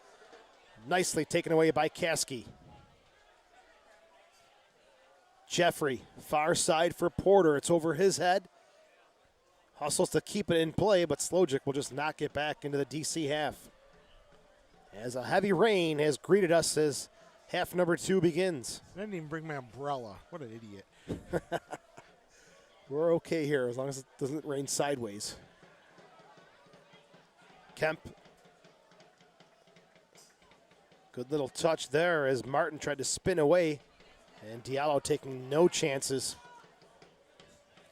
Nicely taken away by Kasky. Jeffrey, far side for Porter. It's over his head. Hustles to keep it in play, but Slojic will just knock it back into the DC half. As a heavy rain has greeted us as half number 2 begins. I didn't even bring my umbrella. What an idiot. We're okay here as long as it doesn't rain sideways. Kemp. Good little touch there as Martin tried to spin away. And Diallo taking no chances.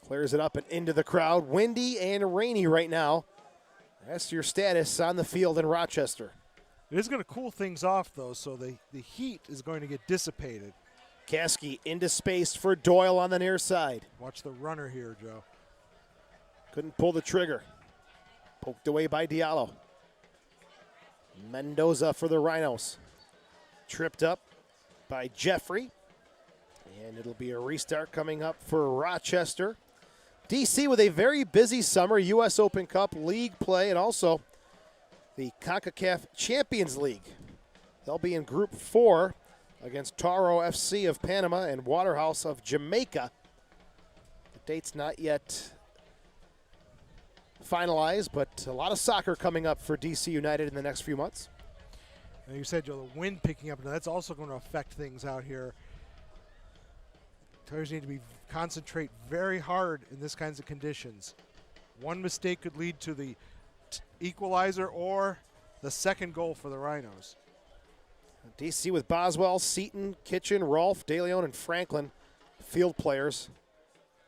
Clears it up and into the crowd. Windy and rainy right now. That's your status on the field in Rochester. It is going to cool things off, though, so the heat is going to get dissipated. Kasky into space for Doyle on the near side. Watch the runner here, Joe. Couldn't pull the trigger. Poked away by Diallo. Mendoza for the Rhinos. Tripped up by Jeffrey. And it'll be a restart coming up for Rochester. DC with a very busy summer, U.S. Open Cup League play, and also the CONCACAF Champions League. They'll be in Group 4 against Taro FC of Panama and Waterhouse of Jamaica. The date's not yet finalized, but a lot of soccer coming up for DC United in the next few months. And you said, Joe, the wind picking up, now that's also going to affect things out here. Players need to concentrate very hard in this kinds of conditions. One mistake could lead to the equalizer or the second goal for the Rhinos. DC with Boswell, Seaton, Kitchen, Rolfe, DeLeon, and Franklin, field players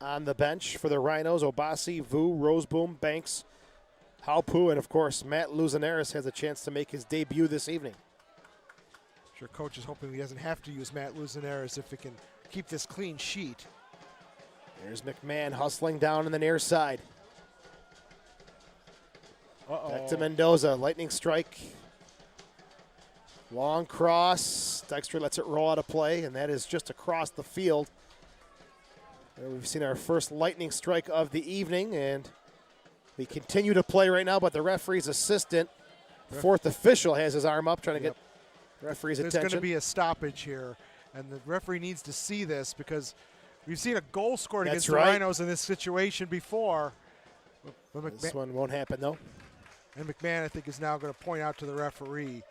on the bench for the Rhinos. Obasi, Vu, Roseboom, Banks, Haupu, and of course Matt Luzinares has a chance to make his debut this evening. Sure, coach is hoping he doesn't have to use Matt Luzinares if he can keep this clean sheet. There's McMahon hustling down on the near side. Back to Mendoza, lightning strike. Long cross. Dykstra lets it roll out of play, and that is just across the field. There we've seen our first lightning strike of the evening, and we continue to play right now, but the referee's assistant, fourth official, has his arm up trying to get the referee's attention. There's going to be a stoppage here, and the referee needs to see this because we've seen a goal scored against the Rhinos in this situation before. But This one won't happen, though. And McMahon, I think, is now going to point out to the referee.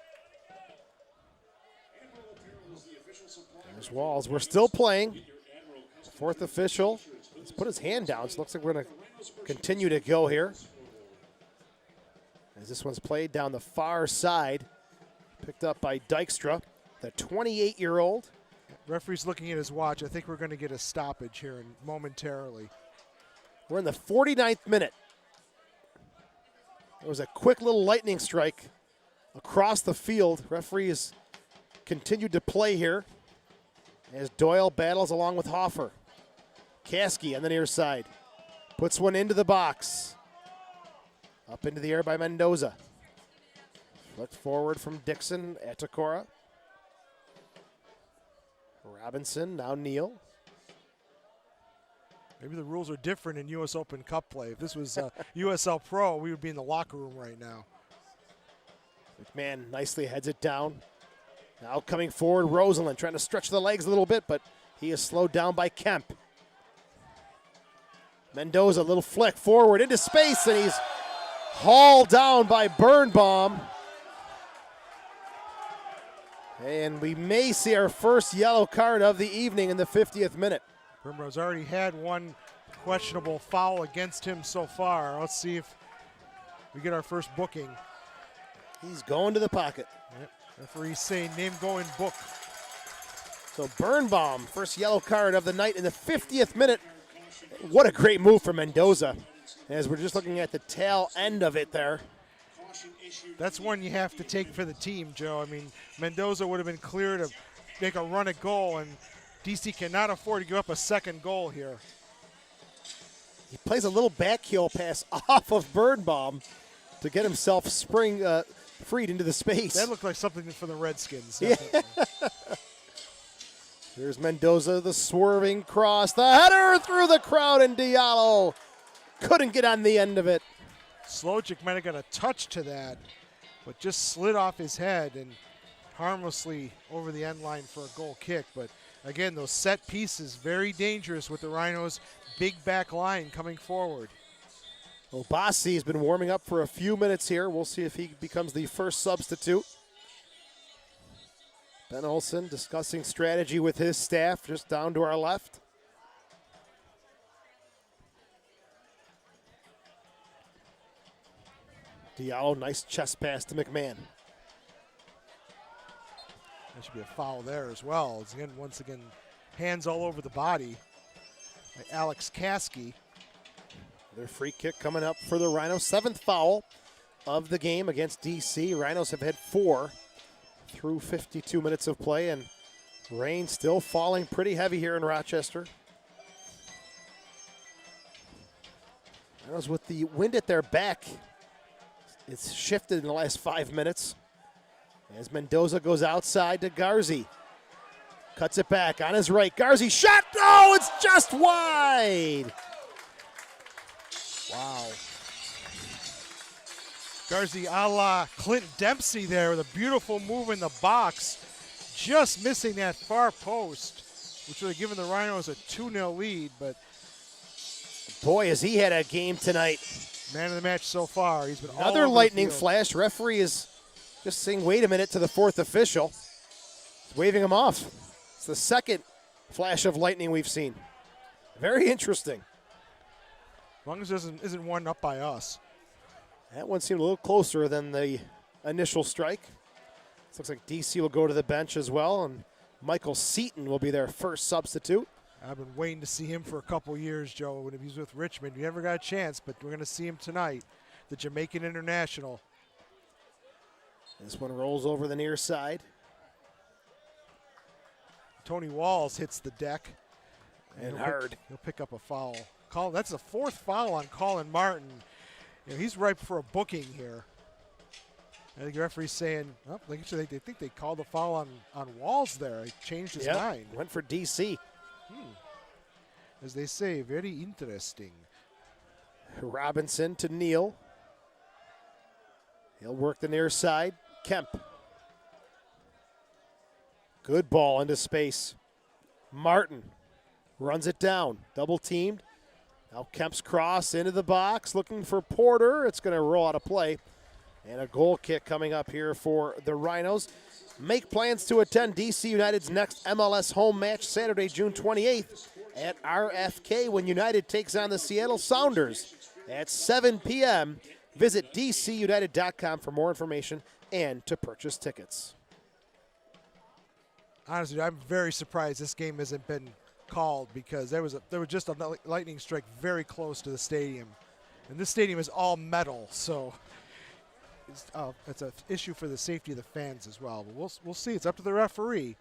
There's Walls. We're still playing. Fourth official has put his hand down, so it looks like we're going to continue to go here. As this one's played down the far side, picked up by Dykstra, the 28-year-old. Referee's looking at his watch. I think we're going to get a stoppage here momentarily. We're in the 49th minute. There was a quick little lightning strike across the field. Referee has continued to play here as Doyle battles along with Hoffer. Kasky on the near side. Puts one into the box. Up into the air by Mendoza. Flicked forward from Dixon, Atakora. Robinson, now Neal. Maybe the rules are different in U.S. Open Cup play. If this was USL Pro, we would be in the locker room right now. McMahon nicely heads it down. Now coming forward, Rosalind trying to stretch the legs a little bit, but he is slowed down by Kemp. Mendoza, a little flick forward into space, and he's hauled down by Birnbaum. And we may see our first yellow card of the evening in the 50th minute. Birnbaum's already had one questionable foul against him so far. Let's see if we get our first booking. He's going to the pocket. Yep. Referee's saying name going book. So Birnbaum, first yellow card of the night in the 50th minute. What a great move for Mendoza. As we're just looking at the tail end of it there. That's one you have to take for the team, Joe. I mean, Mendoza would have been clear to make a run at goal, and DC cannot afford to give up a second goal here. He plays a little back heel pass off of Birnbaum to get himself freed into the space. That looked like something for the Redskins. Yeah. There's Mendoza, the swerving cross, the header through the crowd, and Diallo couldn't get on the end of it. Slojic might have got a touch to that, but just slid off his head and harmlessly over the end line for a goal kick. But again, those set pieces, very dangerous with the Rhinos' big back line coming forward. Well, Bassi has been warming up for a few minutes here. We'll see if he becomes the first substitute. Ben Olsen discussing strategy with his staff just down to our left. Diallo, nice chest pass to McMahon. There should be a foul there as well. It's once again, hands all over the body by Alex Kasky. Their free kick coming up for the Rhinos. 7th foul of the game against DC. Rhinos have had 4 through 52 minutes of play, and rain still falling pretty heavy here in Rochester. Rhinos with the wind at their back. It's shifted in the last 5 minutes as Mendoza goes outside to Garzi. Cuts it back on his right. Garzi shot. Oh, it's just wide. Wow. Garzi a la Clint Dempsey there with a beautiful move in the box. Just missing that far post, which would have given the Rhinos a 2-0 lead. But boy, has he had a game tonight. Man of the match so far. He's been another lightning flash. Referee is just saying, wait a minute, to the 4th official. He's waving him off. It's the second flash of lightning we've seen. Very interesting. As long as it isn't one up by us. That one seemed a little closer than the initial strike. This looks like DC will go to the bench as well, and Michael Seaton will be their first substitute. I've been waiting to see him for a couple years, Joe, when he was with Richmond. We never got a chance, but we're going to see him tonight, the Jamaican international. This one rolls over the near side. Tony Walls hits the deck. And hard. He'll pick up a foul. That's the 4th foul on Colin Martin. You know, he's ripe for a booking here. I think the referee's saying, oh, like they think they called the foul on Walls there. He changed his mind. Went for DC. As they say, very interesting. Robinson to Neal. He'll work the near side. Kemp. Good ball into space. Martin runs it down. Double teamed. Now Kemp's cross into the box, looking for Porter. It's going to roll out of play. And a goal kick coming up here for the Rhinos. Make plans to attend DC United's next MLS home match Saturday, June 28th at RFK when United takes on the Seattle Sounders at 7 p.m. Visit dcunited.com for more information and to purchase tickets. Honestly, I'm very surprised this game hasn't been called because there was just a lightning strike very close to the stadium. And this stadium is all metal, so it's an issue for the safety of the fans as well. But we'll see. It's up to the referee.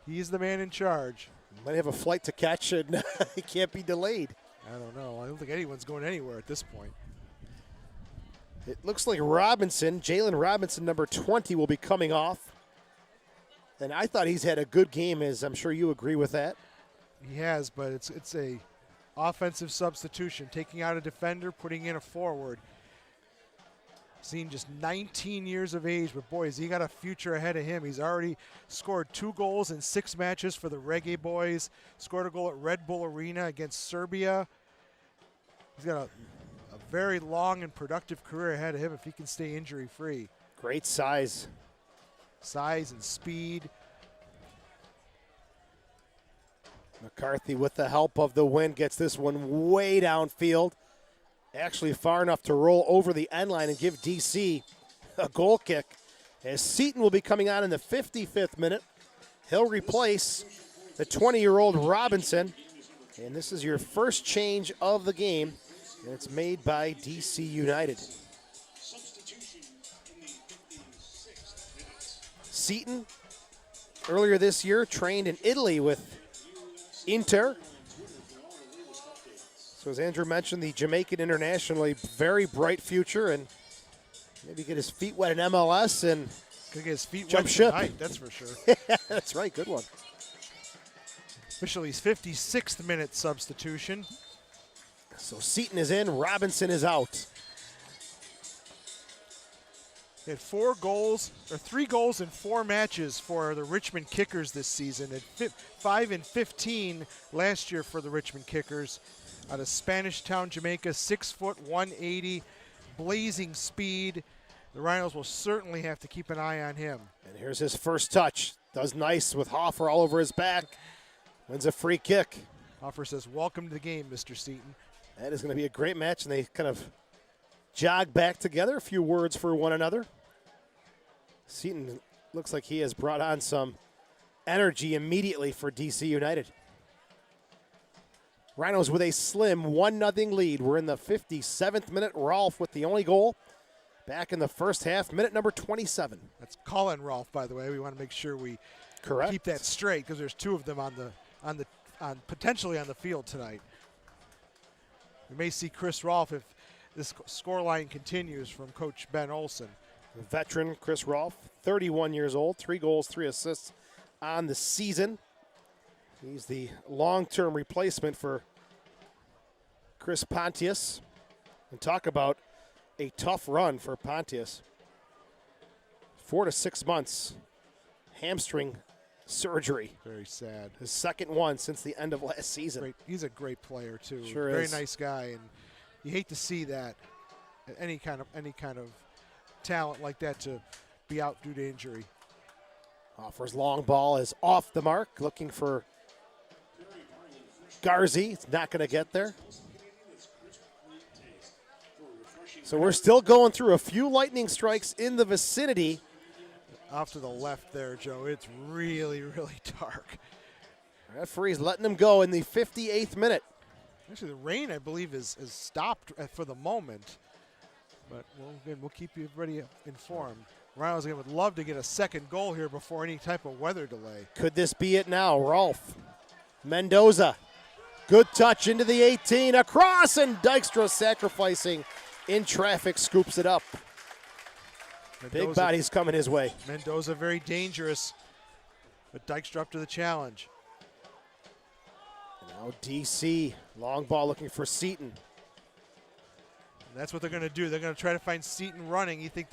He's the man in charge. Might have a flight to catch and he can't be delayed. I don't know. I don't think anyone's going anywhere at this point. It looks like Robinson, Jalen Robinson, number 20, will be coming off. And I thought he's had a good game, as I'm sure you agree with that. He has, but it's a offensive substitution, taking out a defender, putting in a forward. Seen just 19 years of age, but boy, has he got a future ahead of him. He's already scored 2 goals in 6 matches for the Reggae Boys, scored a goal at Red Bull Arena against Serbia. He's got a very long and productive career ahead of him if he can stay injury-free. Great size. Size and speed. McCarthy, with the help of the wind, gets this one way downfield. Actually far enough to roll over the end line and give DC a goal kick. As Seaton will be coming on in the 55th minute. He'll replace the 20-year-old Robinson. And this is your first change of the game. And it's made by DC United. Seaton, earlier this year, trained in Italy with Inter. So as Andrew mentioned, the Jamaican international, a very bright future, and maybe get his feet wet in MLS and Could get his feet jump wet ship. tonight, that's for sure. That's right, good one. Officially his 56th minute substitution. So Seaton is in, Robinson is out. He had 3 goals in 4 matches for the Richmond Kickers this season, and 5 and 15 last year for the Richmond Kickers. Out of Spanish Town, Jamaica, 6 foot, 180, blazing speed. The Rhinos will certainly have to keep an eye on him. And here's his first touch. Does nice with Hoffer all over his back. Wins a free kick. Hoffer says, welcome to the game, Mr. Seaton. That is going to be a great match, and they kind of jog back together. A few words for one another. Seaton looks like he has brought on some energy immediately for DC United. Rhinos with a slim 1-0 lead. We're in the 57th minute. Rolfe with the only goal. Back in the first half, minute number 27. That's Colin Rolfe, by the way. We want to make sure we keep that straight because there's 2 of them on potentially on the field tonight. We may see Chris Rolfe if this scoreline continues from Coach Ben Olsen. Veteran Chris Rolfe, 31 years old, 3 goals, 3 assists on the season. He's the long-term replacement for Chris Pontius. And talk about a tough run for Pontius. 4 to 6 months, hamstring surgery. Very sad. His second one since the end of last season. He's a great player too. Sure Very is. nice guy, and you hate to see that any kind of talent like that to be out due to injury. Hoffer's long ball is off the mark, looking for Garzi. It's not going to get there. So we're still going through a few lightning strikes in the vicinity. Off to the left there, Joe. It's really, really dark. Referee's letting him go in the 58th minute. Actually, the rain, I believe, is stopped for the moment. But we'll keep everybody informed. Rhinos would love to get a second goal here before any type of weather delay. Could this be it now? Rolfe. Mendoza. Good touch into the 18. Across, and Dykstra sacrificing in traffic scoops it up. Big bodies coming his way. Mendoza very dangerous, but Dykstra up to the challenge. Now DC, long ball looking for Seaton. And that's what they're going to do. They're going to try to find Seaton running. He thinks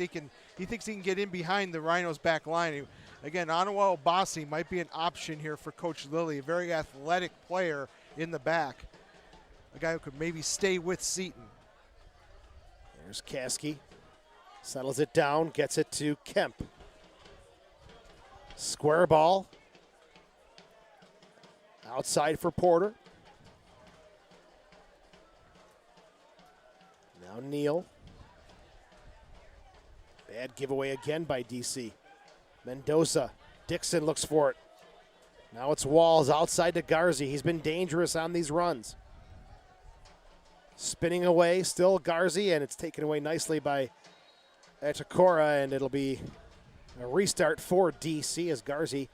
he can get in behind the Rhinos' back line. Again, Anawa Obasi might be an option here for Coach Lilly, a very athletic player in the back, a guy who could maybe stay with Seaton. There's Caskey. Settles it down, gets it to Kemp. Square ball. Outside for Porter. Now Neal. Bad giveaway again by DC. Mendoza. Dixon looks for it. Now it's Walls outside to Garzi. He's been dangerous on these runs. Spinning away, still Garzi, and it's taken away nicely by Etakora, and it'll be a restart for DC as Garzi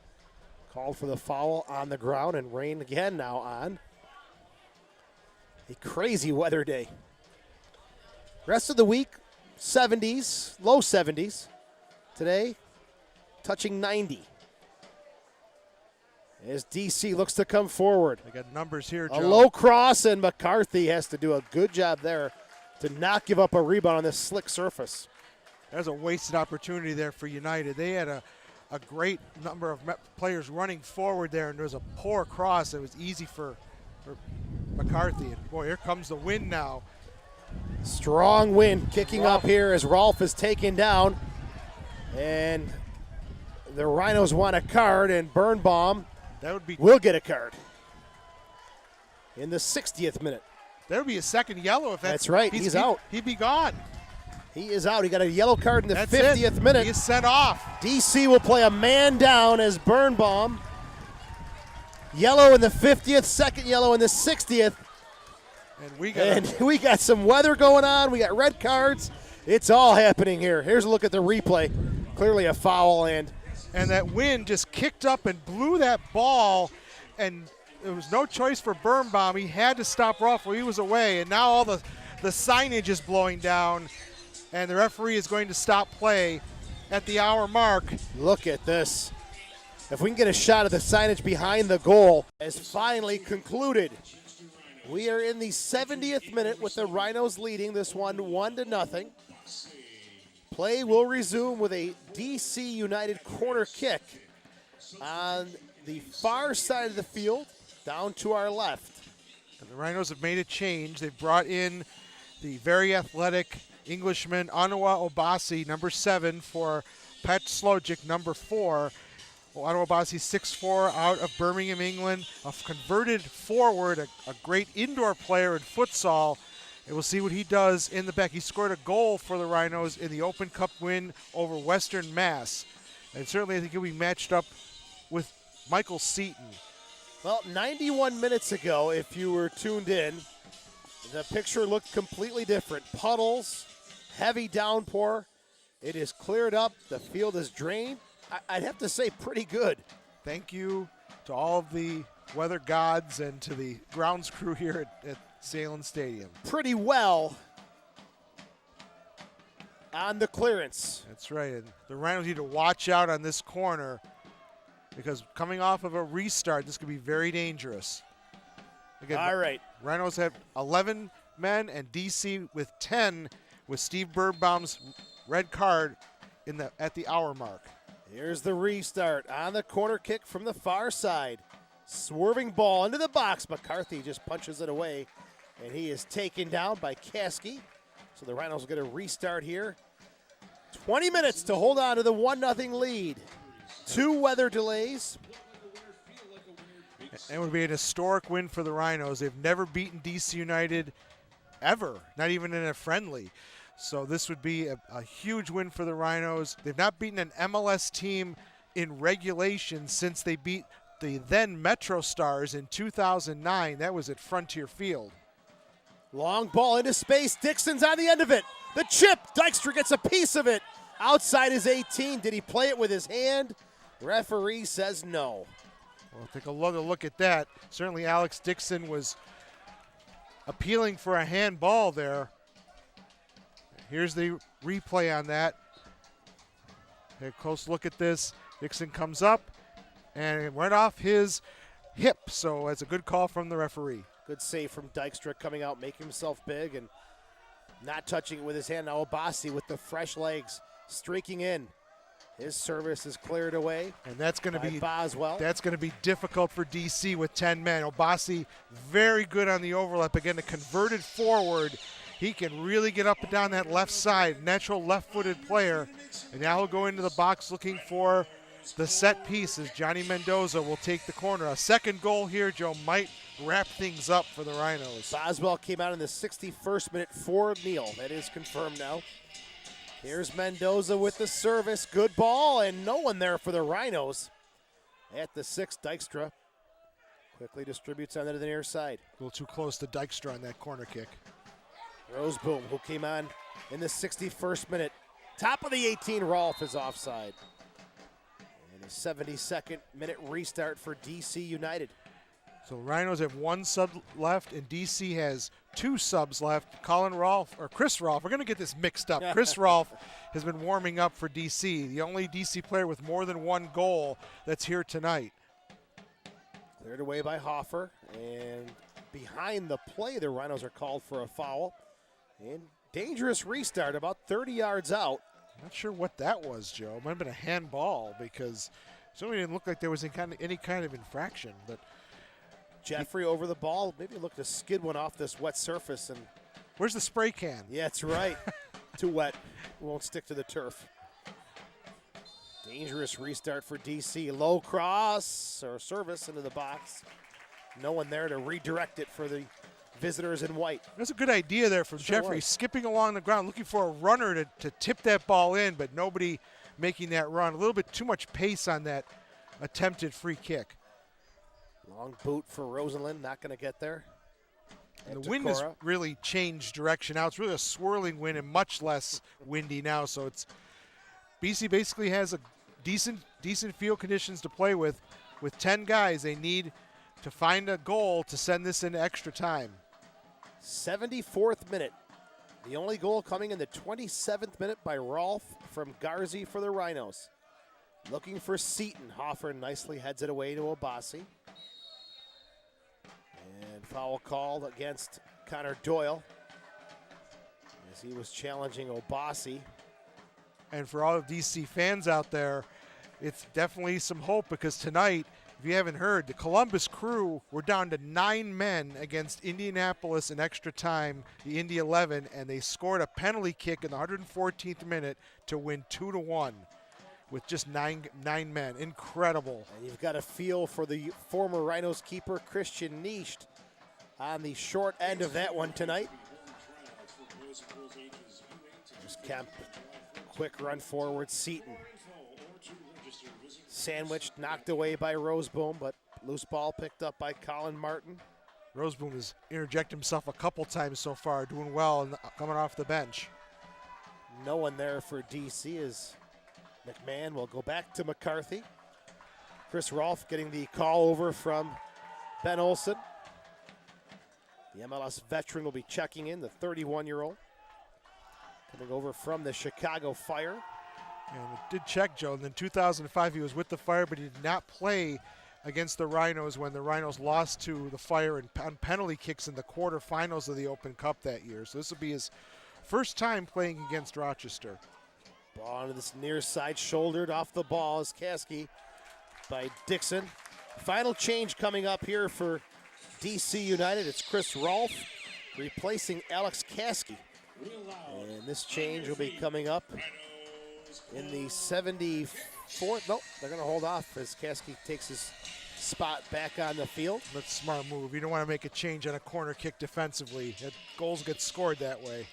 called for the foul on the ground, and rain again now on. A crazy weather day. Rest of the week, 70s, low 70s. Today, touching 90. As DC looks to come forward. They got numbers here, Joe. A low cross, and McCarthy has to do a good job there to not give up a rebound on this slick surface. There's a wasted opportunity there for United. They had a great number of players running forward there, and there was a poor cross. It was easy for McCarthy. And boy, here comes the wind now. Strong wind kicking up here as Rolfe is taken down. And the Rhinos want a card, and Birnbaum will get a card in the 60th minute. There would be a second yellow if that's right. He's out. He'd be gone. He is out. He got a yellow card in the 50th minute. He is sent off. DC will play a man down as Birnbaum. Yellow in the 50th, second yellow in the 60th. And we got some weather going on. We got red cards. It's all happening here. Here's a look at the replay. Clearly a foul, and that wind just kicked up and blew that ball, and there was no choice for Birnbaum. He had to stop Rolfe while he was away, and now all the signage is blowing down, and the referee is going to stop play at the hour mark. Look at this. If we can get a shot at the signage behind the goal, has finally concluded. We are in the 70th minute with the Rhinos leading this one 1-0. Play will resume with a DC United corner kick on the far side of the field, down to our left. And the Rhinos have made a change. They've brought in the very athletic Englishman Anawa Obasi, number 7, for Pat Slojic, number 4. Anawa Obasi, 6'4", out of Birmingham, England, a converted forward, a great indoor player in futsal. And we'll see what he does in the back. He scored a goal for the Rhinos in the Open Cup win over Western Mass. And certainly I think he'll be matched up with Michael Seaton. Well, 91 minutes ago, if you were tuned in, the picture looked completely different. Puddles, heavy downpour. It is cleared up. The field is drained. I'd have to say pretty good. Thank you to all of the weather gods and to the grounds crew here at Salem Stadium. Pretty well on the clearance. That's right. And the Rhinos need to watch out on this corner because coming off of a restart, this could be very dangerous. Again, all right. Rhinos have 11 men and DC with 10 with Steve Birnbaum's red card at the hour mark. Here's the restart on the corner kick from the far side. Swerving ball into the box. McCarthy just punches it away, and he is taken down by Caskey. So the Rhinos will get a restart here. 20 minutes to hold on to the 1-0 lead. 2 weather delays. It would be an historic win for the Rhinos. They've never beaten DC United ever, not even in a friendly. So this would be a huge win for the Rhinos. They've not beaten an MLS team in regulation since they beat the then Metro Stars in 2009. That was at Frontier Field. Long ball into space. Dixon's on the end of it. The chip. Dykstra gets a piece of it. Outside his 18. Did he play it with his hand? Referee says no. Well, take a look at that. Certainly Alex Dixon was appealing for a handball there. Here's the replay on that. A close look at this. Dixon comes up and it went off his hip, so that's a good call from the referee. Good save from Dykstra coming out, making himself big and not touching it with his hand. Now Obasi with the fresh legs streaking in. His service is cleared away. And that's going to be Boswell. That's going to be difficult for DC with 10 men. Obasi very good on the overlap. Again, a converted forward. He can really get up and down that left side. Natural left-footed player. And now he'll go into the box looking for the set piece as Johnny Mendoza will take the corner. A second goal here, Joe, might wrap things up for the Rhinos. Boswell came out in the 61st minute for Neal. That is confirmed now. Here's Mendoza with the service. Good ball, and no one there for the Rhinos. At the 6, Dykstra quickly distributes onto the near side. A little too close to Dykstra on that corner kick. Roseboom, who came on in the 61st minute. Top of the 18, Rolfe is offside. And a 72nd minute restart for DC United. So Rhinos have one sub left, and DC has 2 subs left. Chris Rolfe, we're going to get this mixed up. Chris Rolfe has been warming up for DC, the only DC player with more than 1 goal that's here tonight. Cleared away by Hoffer, and behind the play, the Rhinos are called for a foul. And dangerous restart, about 30 yards out. Not sure what that was, Joe. It might have been a handball because it certainly didn't look like there was any kind of infraction, but Jeffrey over the ball, maybe look to skid one off this wet surface. And where's the spray can? yeah, that's right. Too wet. Won't stick to the turf. Dangerous restart for DC. Low cross or service into the box. No one there to redirect it for the visitors in white. That's a good idea there from Sure Jeffrey, was. skipping along the ground, looking for a runner to tip that ball in, but nobody making that run. A little bit too much pace on that attempted free kick. Long boot for Rosenlund, not going to get there. And the wind has really changed direction now. It's really a swirling wind and much less windy now. So it's BC basically has a decent field conditions to play with. With 10 guys, they need to find a goal to send this into extra time. 74th minute. The only goal coming in the 27th minute by Rolfe from Garzi for the Rhinos. Looking for Seaton. Hoffer nicely heads it away to Obasi. And foul called against Connor Doyle as he was challenging Obasi. And for all of DC fans out there, it's definitely some hope because tonight, if you haven't heard, the Columbus Crew were down to 9 men against Indianapolis in extra time, the Indy 11, and they scored a penalty kick in the 114th minute to win 2-1 with just nine men. Incredible. And you've got a feel for the former Rhinos keeper, Christian Nisht, on the short end of that one tonight. There's Kemp. Quick run forward, Seaton. Sandwiched, knocked away by Roseboom, but loose ball picked up by Colin Martin. Roseboom has interjected himself a couple times so far, doing well and coming off the bench. No one there for DC as McMahon will go back to McCarthy. Chris Rolfe getting the call over from Ben Olsen. The MLS veteran will be checking in, the 31-year-old. Coming over from the Chicago Fire. And it did check, Joe. And in 2005, he was with the Fire, but he did not play against the Rhinos when the Rhinos lost to the Fire on penalty kicks in the quarterfinals of the Open Cup that year. So this will be his first time playing against Rochester. Ball onto this near side, shouldered off the ball is Kasky by Dixon. Final change coming up here for DC United. It's Chris Rolfe replacing Alex Kasky. And this change will be coming up in the 74th. Nope, they're going to hold off as Kasky takes his spot back on the field. That's a smart move. You don't want to make a change on a corner kick defensively. Goals get scored that way.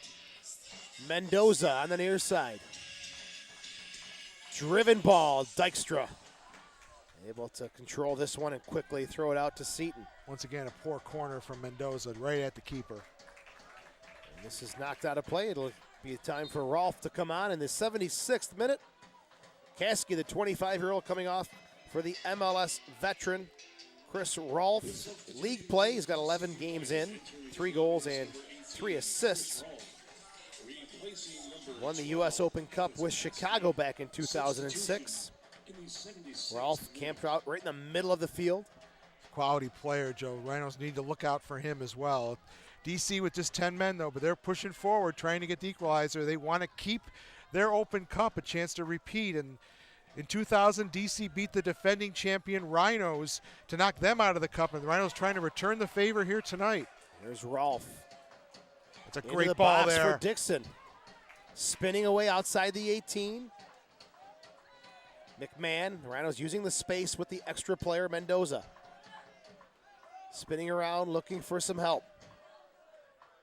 Mendoza on the near side. Driven ball, Dykstra. Able to control this one and quickly throw it out to Seaton. Once again, a poor corner from Mendoza right at the keeper. And this is knocked out of play. It'll be time for Rolfe to come on in the 76th minute. Kasky, the 25-year-old, coming off for the MLS veteran. Chris Rolfe, league play. He's got 11 games in, 3 goals and 3 assists. Replacing Won the U.S. Open Cup with Chicago back in 2006. Rolfe camped out right in the middle of the field. Quality player, Joe. Rhinos need to look out for him as well. DC with just 10 men, though, but they're pushing forward, trying to get the equalizer. They want to keep their Open Cup a chance to repeat. And in 2000, DC beat the defending champion Rhinos to knock them out of the cup, and the Rhinos trying to return the favor here tonight. Here's Rolfe. It's a Into great the ball box there. for Dixon. Spinning away outside the 18. McMahon, the Rhinos using the space with the extra player, Mendoza. Spinning around, looking for some help.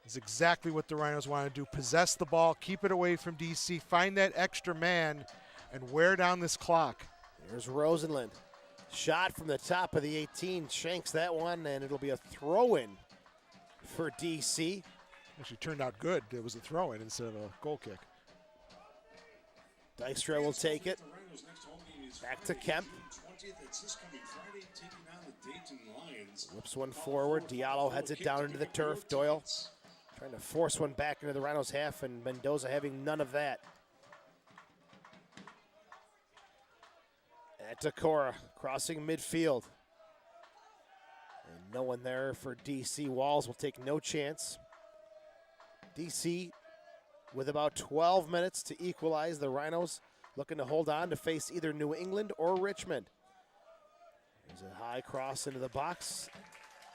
It's exactly what the Rhinos want to do. Possess the ball, keep it away from DC, find that extra man, and wear down this clock. Here's Rosenland. Shot from the top of the 18, shanks that one, and it'll be a throw-in for DC. Actually turned out good. It was a throw-in instead of a goal kick. Dykstra will take it. Back to Kemp. Whips one forward. Diallo heads it down into the turf. Doyle trying to force one back into the Rhinos half, and Mendoza having none of that. At Takora, crossing midfield. And no one there for DC. Walls will take no chance. DC with about 12 minutes to equalize. The Rhinos looking to hold on to face either New England or Richmond. There's a high cross into the box.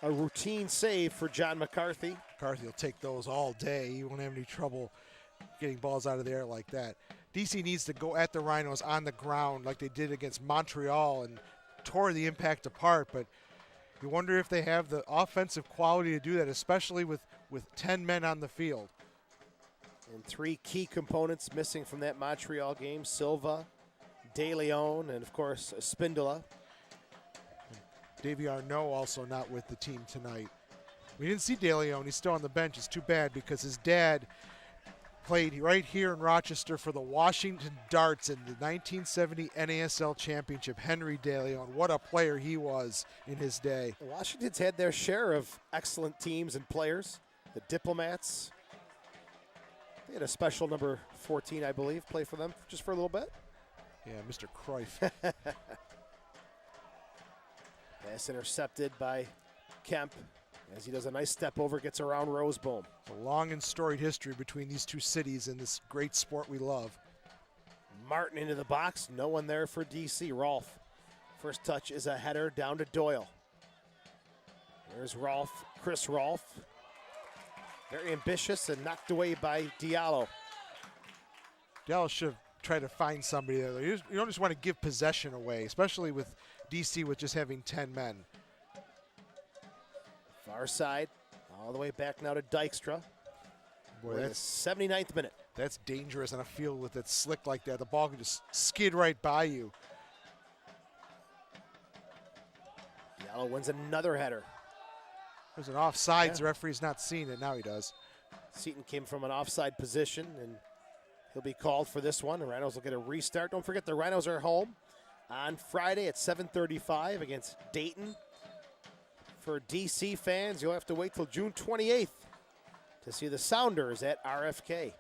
A routine save for John McCarthy. McCarthy will take those all day. He won't have any trouble getting balls out of the air like that. DC needs to go at the Rhinos on the ground like they did against Montreal and tore the Impact apart, but you wonder if they have the offensive quality to do that, especially with 10 men on the field. And three key components missing from that Montreal game: Silva, De Leon, and of course Spindola. Davy Arnaud also not with the team tonight. We didn't see De Leon. He's still on the bench. It's too bad because his dad played right here in Rochester for the Washington Darts in the 1970 NASL Championship. Henry De Leon, what a player he was in his day. Washington's had their share of excellent teams and players. The Diplomats. They had a special number 14, I believe, play for them just for a little bit. Yeah, Mr. Cruyff. Pass intercepted by Kemp as he does a nice step over, gets around Roseboom. A long and storied history between these two cities in this great sport we love. Martin into the box, no one there for DC. Rolfe. First touch is a header down to Doyle. There's Rolfe, Chris Rolfe. Very ambitious and knocked away by Diallo. Dallas should have tried to find somebody there. You don't just want to give possession away, especially with DC with just having 10 men. Far side, all the way back now to Dykstra. Boy, We're in the 79th minute. That's dangerous on a field with it slick like that. The ball can just skid right by you. Diallo wins another header. There's an offsides. The referee's not seeing it. Now he does. Seaton came from an offside position, and he'll be called for this one. The Rhinos will get a restart. Don't forget the Rhinos are home on Friday at 7:35 against Dayton. For DC fans, you'll have to wait till June 28th to see the Sounders at RFK.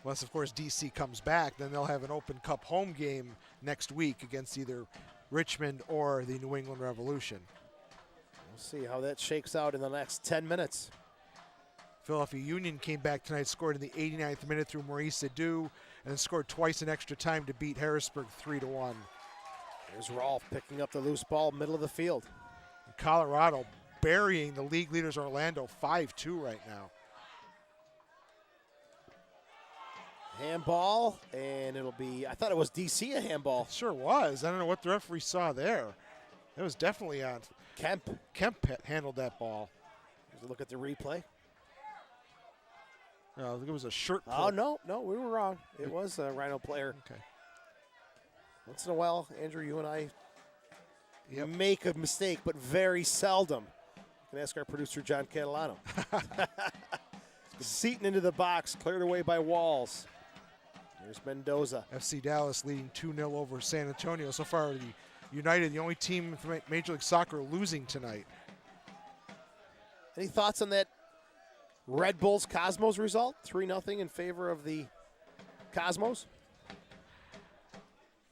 Unless, of course, DC comes back, then they'll have an Open Cup home game next week against either Richmond or the New England Revolution. We'll see how that shakes out in the next 10 minutes. Philadelphia Union came back tonight, scored in the 89th minute through Maurice Adu, and then scored twice in extra time to beat Harrisburg 3-1. There's Rolfe picking up the loose ball, middle of the field. Colorado burying the league leaders Orlando 5-2 right now. Handball, and it'll be, I thought it was DC a handball. It sure was. I don't know what the referee saw there. It was definitely on. Kemp. Kemp handled that ball. Here's a look at the replay. No, it was a shirt pull. Oh, no, we were wrong. It was a Rhino player. Okay. Once in a while, Andrew, you and I make a mistake, but very seldom. You can ask our producer, John Catalano. Seaton into the box, cleared away by Walls. Here's Mendoza. FC Dallas leading 2-0 over San Antonio. So far, the United, the only team from Major League Soccer losing tonight. Any thoughts on that Red Bulls Cosmos result? 3-0 in favor of the Cosmos?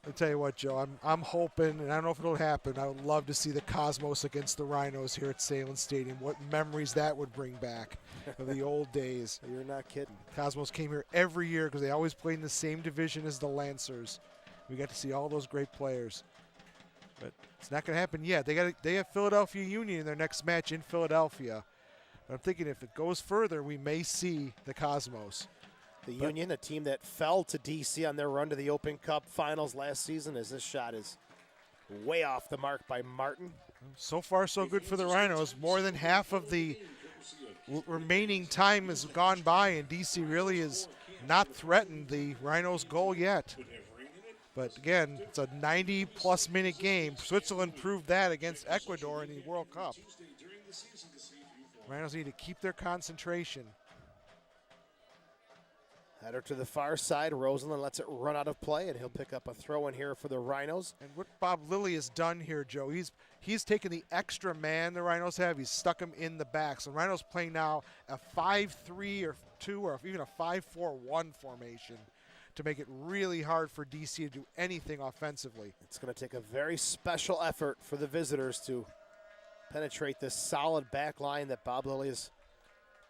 I'll tell you what, Joe, I'm hoping, and I don't know if it'll happen, I would love to see the Cosmos against the Rhinos here at Salem Stadium. What memories that would bring back of the old days. You're not kidding. Cosmos came here every year because they always played in the same division as the Lancers. We got to see all those great players. But it's not going to happen yet. They have Philadelphia Union in their next match in Philadelphia. But I'm thinking if it goes further, we may see the Cosmos. The Union, a team that fell to DC on their run to the Open Cup Finals last season, as this shot is way off the mark by Martin. So far, so good for the Rhinos. More than half of the remaining time has gone by, and DC really has not threatened the Rhinos' goal yet. But again, it's a 90-plus minute game. Switzerland proved that against Ecuador in the World Cup. Rhinos need to keep their concentration. Header to the far side. Rosenland lets it run out of play, and he'll pick up a throw in here for the Rhinos. And what Bob Lilly has done here, Joe, he's taken the extra man the Rhinos have. He's stuck him in the back. So Rhinos playing now a 5-3 or 2 or even a 5-4-1 formation to make it really hard for DC to do anything offensively. It's going to take a very special effort for the visitors to penetrate this solid back line that Bob Lilly has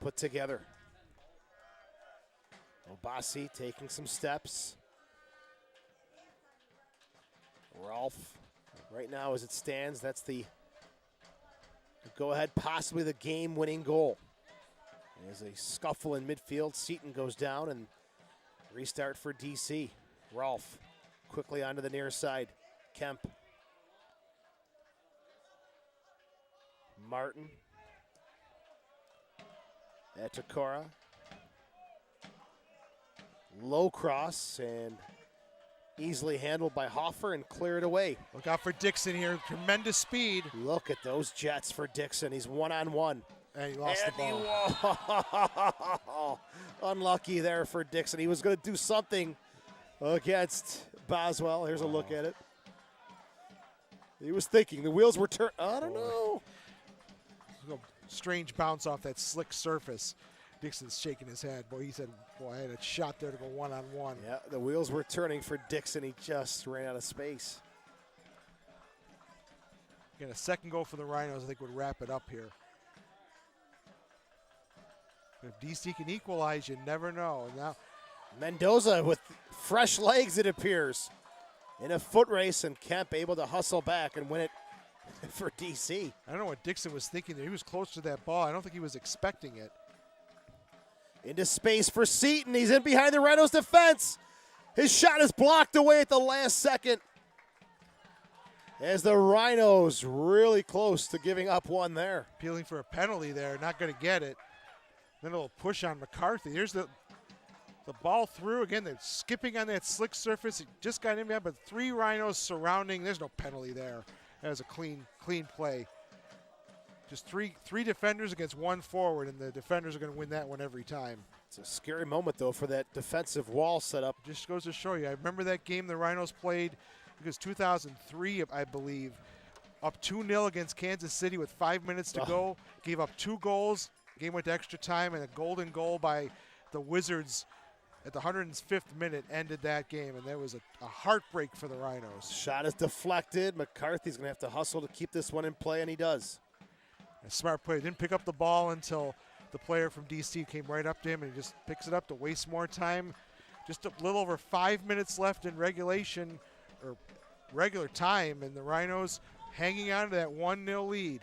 put together. Obasi taking some steps. Rolfe, right now as it stands, that's the go-ahead, possibly the game-winning goal. There's a scuffle in midfield. Seaton goes down and restart for DC. Rolfe quickly onto the near side. Kemp. Martin. Etakora. Low cross and easily handled by Hoffer and cleared away. Look out for Dixon here. Tremendous speed. Look at those jets for Dixon. He's one-on-one. And he lost the ball. Unlucky there for Dixon. He was going to do something against Boswell. Here's a look at it. He was thinking. The wheels were turned. I don't know. Strange bounce off that slick surface. Dixon's shaking his head. Boy, he said, boy, I had a shot there to go one-on-one. Yeah, the wheels were turning for Dixon. He just ran out of space. Again, a second goal for the Rhinos, I think, would wrap it up here. If DC can equalize, you never know. Now, Mendoza with fresh legs, it appears, in a foot race, and Kemp able to hustle back and win it for DC. I don't know what Dixon was thinking there. He was close to that ball. I don't think he was expecting it. Into space for Seaton. He's in behind the Rhinos' defense. His shot is blocked away at the last second. As the Rhinos really close to giving up one there. Appealing for a penalty there, not going to get it. Then a little push on McCarthy. Here's the ball through. Again, they're skipping on that slick surface. It just got in behind, but 3 Rhinos surrounding. There's no penalty there. That was a clean play. Just three defenders against 1 forward, and the defenders are going to win that one every time. It's a scary moment, though, for that defensive wall setup. Just goes to show you. I remember that game the Rhinos played, because 2003, I believe, up 2-0 against Kansas City with 5 minutes to go. Gave up 2 goals. Game went to extra time, and a golden goal by the Wizards at the 105th minute ended that game, and there was a heartbreak for the Rhinos. Shot is deflected. McCarthy's going to have to hustle to keep this one in play, and he does. A smart play. Didn't pick up the ball until the player from DC came right up to him, and he just picks it up to waste more time. Just a little over 5 minutes left in regulation or regular time, and the Rhinos hanging on to that 1-0 lead.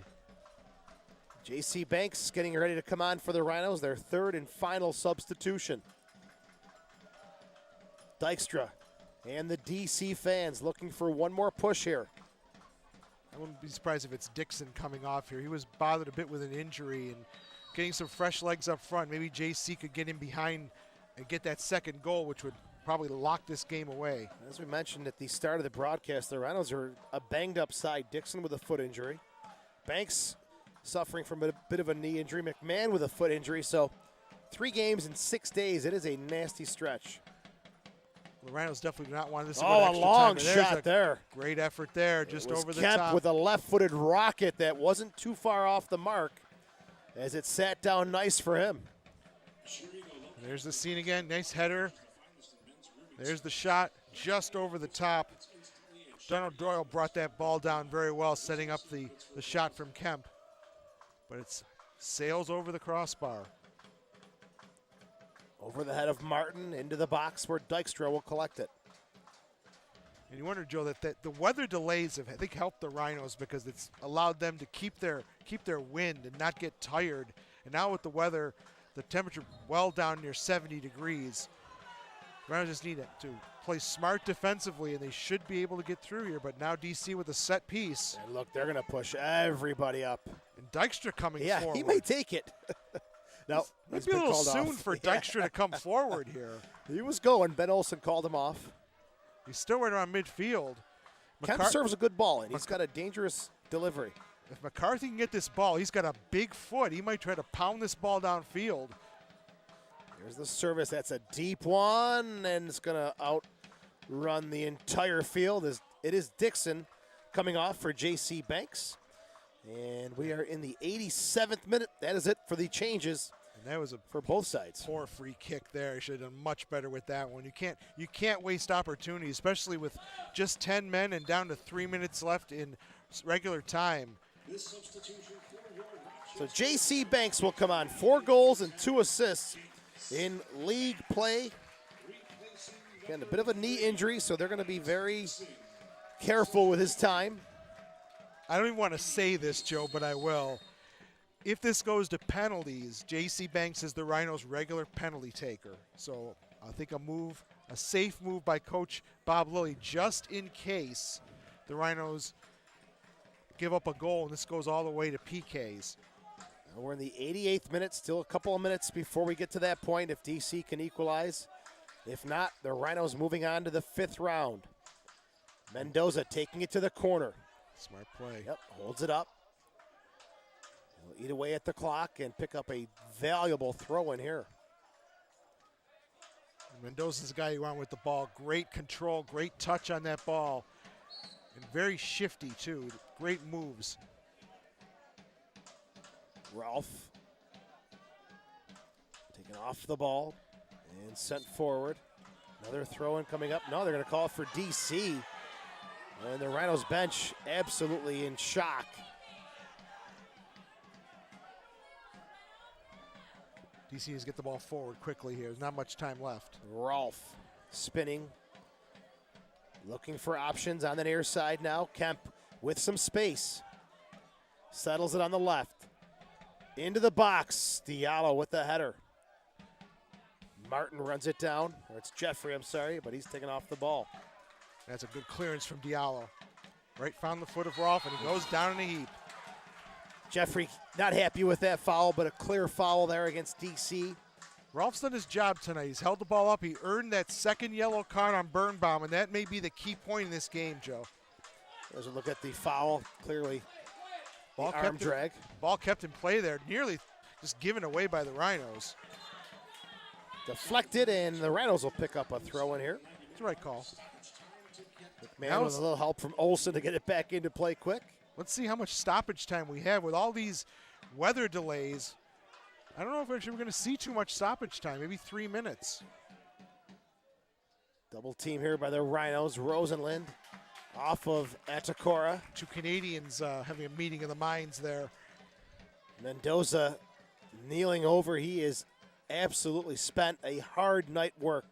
J.C. Banks getting ready to come on for the Rhinos, their third and final substitution. Dykstra and the DC fans looking for one more push here. I wouldn't be surprised if it's Dixon coming off here. He was bothered a bit with an injury and getting some fresh legs up front. Maybe JC could get in behind and get that second goal, which would probably lock this game away. As we mentioned at the start of the broadcast, the Rhinos are a banged-up side. Dixon with a foot injury. Banks suffering from a bit of a knee injury. McMahon with a foot injury. So 3 games in 6 days. It is a nasty stretch. The Rhinos definitely do not want this to Oh, go a extra long time. shot there. Great effort there, just over the Kemp top. with a left-footed rocket that wasn't too far off the mark as it sat down nice for him. There's the scene again. Nice header. There's the shot just over the top. Donald Doyle brought that ball down very well, setting up the shot from Kemp. But it sails over the crossbar. Over the head of Martin, into the box where Dykstra will collect it. And you wonder, Joe, that the weather delays have, I think, helped the Rhinos because it's allowed them to keep their wind and not get tired. And now with the weather, the temperature well down near 70 degrees, the Rhinos just need to play smart defensively, and they should be able to get through here. But now DC with a set piece. And look, they're going to push everybody up. And Dykstra coming Yeah, forward. he may take it. No, Might be a little soon for Dykstra to come forward here. He was going. Ben Olsen called him off. He's still right around midfield. Kemp serves a good ball, and he's got a dangerous delivery. If McCarthy can get this ball, he's got a big foot. He might try to pound this ball downfield. Here's the service. That's a deep one, and it's going to outrun the entire field. It is Dixon coming off for J.C. Banks. And we are in the 87th minute. That is it for the changes. And that was for both sides. Poor free kick there. He should have done much better with that one. You can't waste opportunities, especially with just 10 men and down to 3 minutes left in regular time. So J.C. Banks will come on. 4 goals and 2 assists in league play. Again, a bit of a knee injury, so they're going to be very careful with his time. I don't even want to say this, Joe, but I will. If this goes to penalties, J.C. Banks is the Rhinos' regular penalty taker. So I think a safe move by Coach Bob Lilly, just in case the Rhinos give up a goal and this goes all the way to PKs. We're in the 88th minute, still a couple of minutes before we get to that point if DC can equalize. If not, the Rhinos moving on to the 5th round. Mendoza taking it to the corner. Smart play. Yep, holds it up. He'll eat away at the clock and pick up a valuable throw in here. Mendoza's the guy you want with the ball. Great control, great touch on that ball. And very shifty, too. Great moves. Rolfe taken off the ball and sent forward. Another throw-in coming up. No, they're going to call it for DC. And the Rhinos bench absolutely in shock. DC needs to get the ball forward quickly here. There's not much time left. Rolfe spinning. Looking for options on the near side now. Kemp with some space. Settles it on the left. Into the box. Diallo with the header. Martin runs it down. Or it's Jeffrey, I'm sorry, but he's taking off the ball. That's a good clearance from Diallo. Right, found the foot of Rolfe, and he goes down in a heap. Jeffrey not happy with that foul, but a clear foul there against DC. Rolfe's done his job tonight. He's held the ball up. He earned that second yellow card on Birnbaum, and that may be the key point in this game, Joe. As we look at the foul, clearly Ball arm drag. Ball kept in play there, nearly just given away by the Rhinos. Deflected, and the Rhinos will pick up a throw in here. It's the right call. McMahon with a little help from Olsen to get it back into play quick. Let's see how much stoppage time we have with all these weather delays. I don't know if actually we're going to see too much stoppage time, maybe 3 minutes. Double team here by the Rhinos. Rosenlund off of Atacora. 2 Canadians having a meeting of the minds there. Mendoza kneeling over. He is absolutely spent. A hard night work.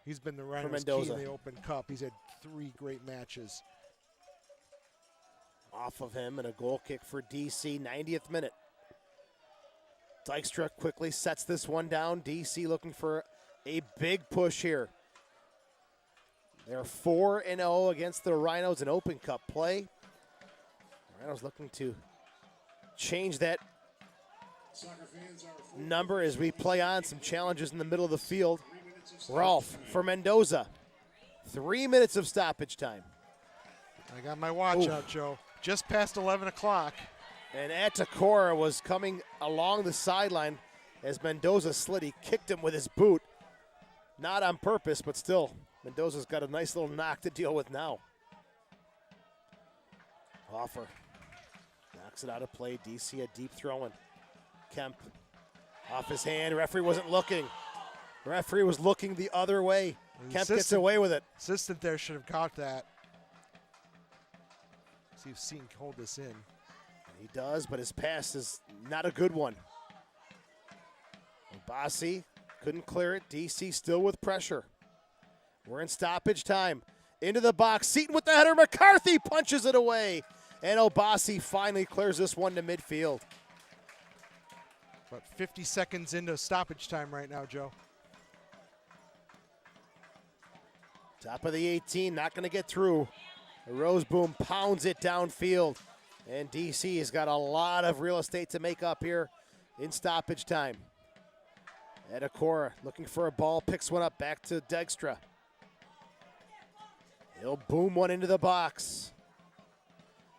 He's been the Rhinos' key in the Open Cup. He's had 3 great matches. Off of him and a goal kick for DC, 90th minute. Dykstra quickly sets this one down. DC looking for a big push here. They're 4-0 against the Rhinos in Open Cup play. Rhinos looking to change that number as we play on some challenges in the middle of the field. Rolfe for Mendoza. 3 minutes of stoppage time. I got my watch out, Joe. Just past 11 o'clock. And Atacora was coming along the sideline as Mendoza slid. He kicked him with his boot. Not on purpose, but still, Mendoza's got a nice little knock to deal with now. Hoffer knocks it out of play. DC a deep throw-in. Kemp off his hand. Referee wasn't looking. Referee was looking the other way. Kemp gets away with it. Assistant there should have caught that. See if C can hold this in. He does, but his pass is not a good one. Obasi couldn't clear it. DC still with pressure. We're in stoppage time. Into the box. Seton with the header. McCarthy punches it away. And Obasi finally clears this one to midfield. About 50 seconds into stoppage time right now, Joe. Top of the 18, not going to get through. Roseboom pounds it downfield. And DC has got a lot of real estate to make up here in stoppage time. Edakora looking for a ball, picks one up, back to Dykstra. He'll boom one into the box.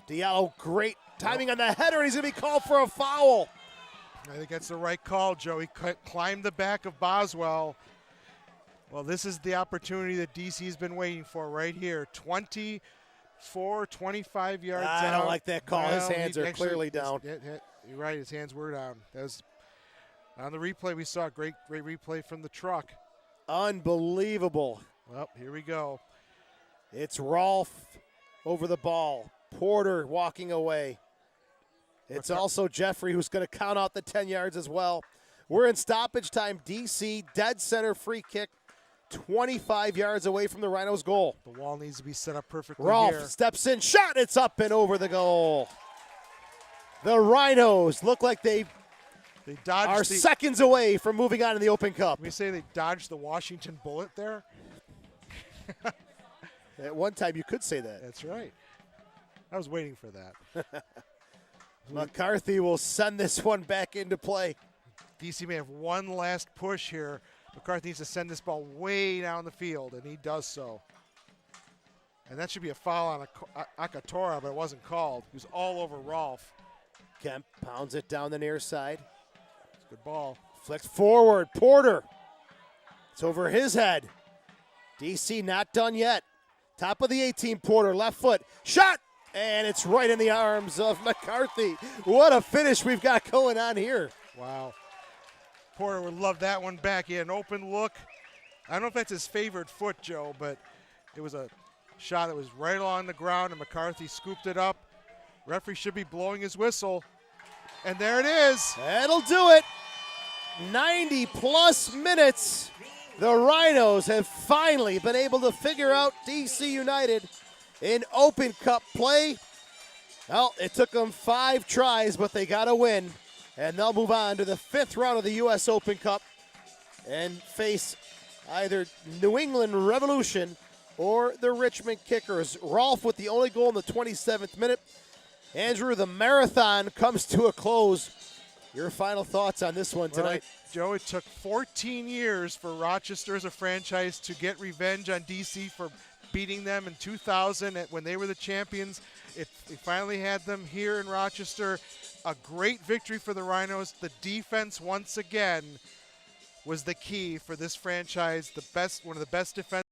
Diallo, great timing on the header, and he's going to be called for a foul. I think that's the right call, Joe. He climbed the back of Boswell. Well, this is the opportunity that DC's been waiting for right here. 24, 25 yards out. I don't like that call. His Well, hands are clearly down. You're right, his hands were down. That was on the replay. We saw a great replay from the truck. Unbelievable. Well, here we go. It's Rolfe over the ball. Porter walking away. It's also Jeffrey who's going to count out the 10 yards as well. We're in stoppage time. DC, dead center free kick, 25 yards away from the Rhinos' goal. The wall needs to be set up perfectly Rolfe here. steps in, shot, it's up and over the goal. The Rhinos look like they are seconds away from moving on in the Open Cup. We say they dodged the Washington bullet there. At one time you could say that. That's right. I was waiting for that. McCarthy will send this one back into play. DC may have one last push here. McCarthy needs to send this ball way down the field, and he does so. And that should be a foul on Akatora, but it wasn't called. He was all over Rolfe. Kemp pounds it down the near side. It's a good ball. Flicked forward. Porter. It's over his head. DC not done yet. Top of the 18, Porter, left foot. Shot! And it's right in the arms of McCarthy. What a finish we've got going on here. Wow. Porter would love that one back. He had an open look. I don't know if that's his favorite foot, Joe, but it was a shot that was right along the ground, and McCarthy scooped it up. Referee should be blowing his whistle. And there it is. That'll do it. 90-plus minutes. The Rhinos have finally been able to figure out DC United in Open Cup play. Well, it took them 5 tries, but they got a win. And they'll move on to the 5th round of the U.S. Open Cup and face either New England Revolution or the Richmond Kickers. Rolfe with the only goal in the 27th minute. Andrew, the marathon comes to a close. Your final thoughts on this one tonight? Well, Joe, it took 14 years for Rochester as a franchise to get revenge on DC for beating them in 2000 when they were the champions. They finally had them here in Rochester. A great victory for the Rhinos. The defense, once again, was the key for this franchise. One of the best defense.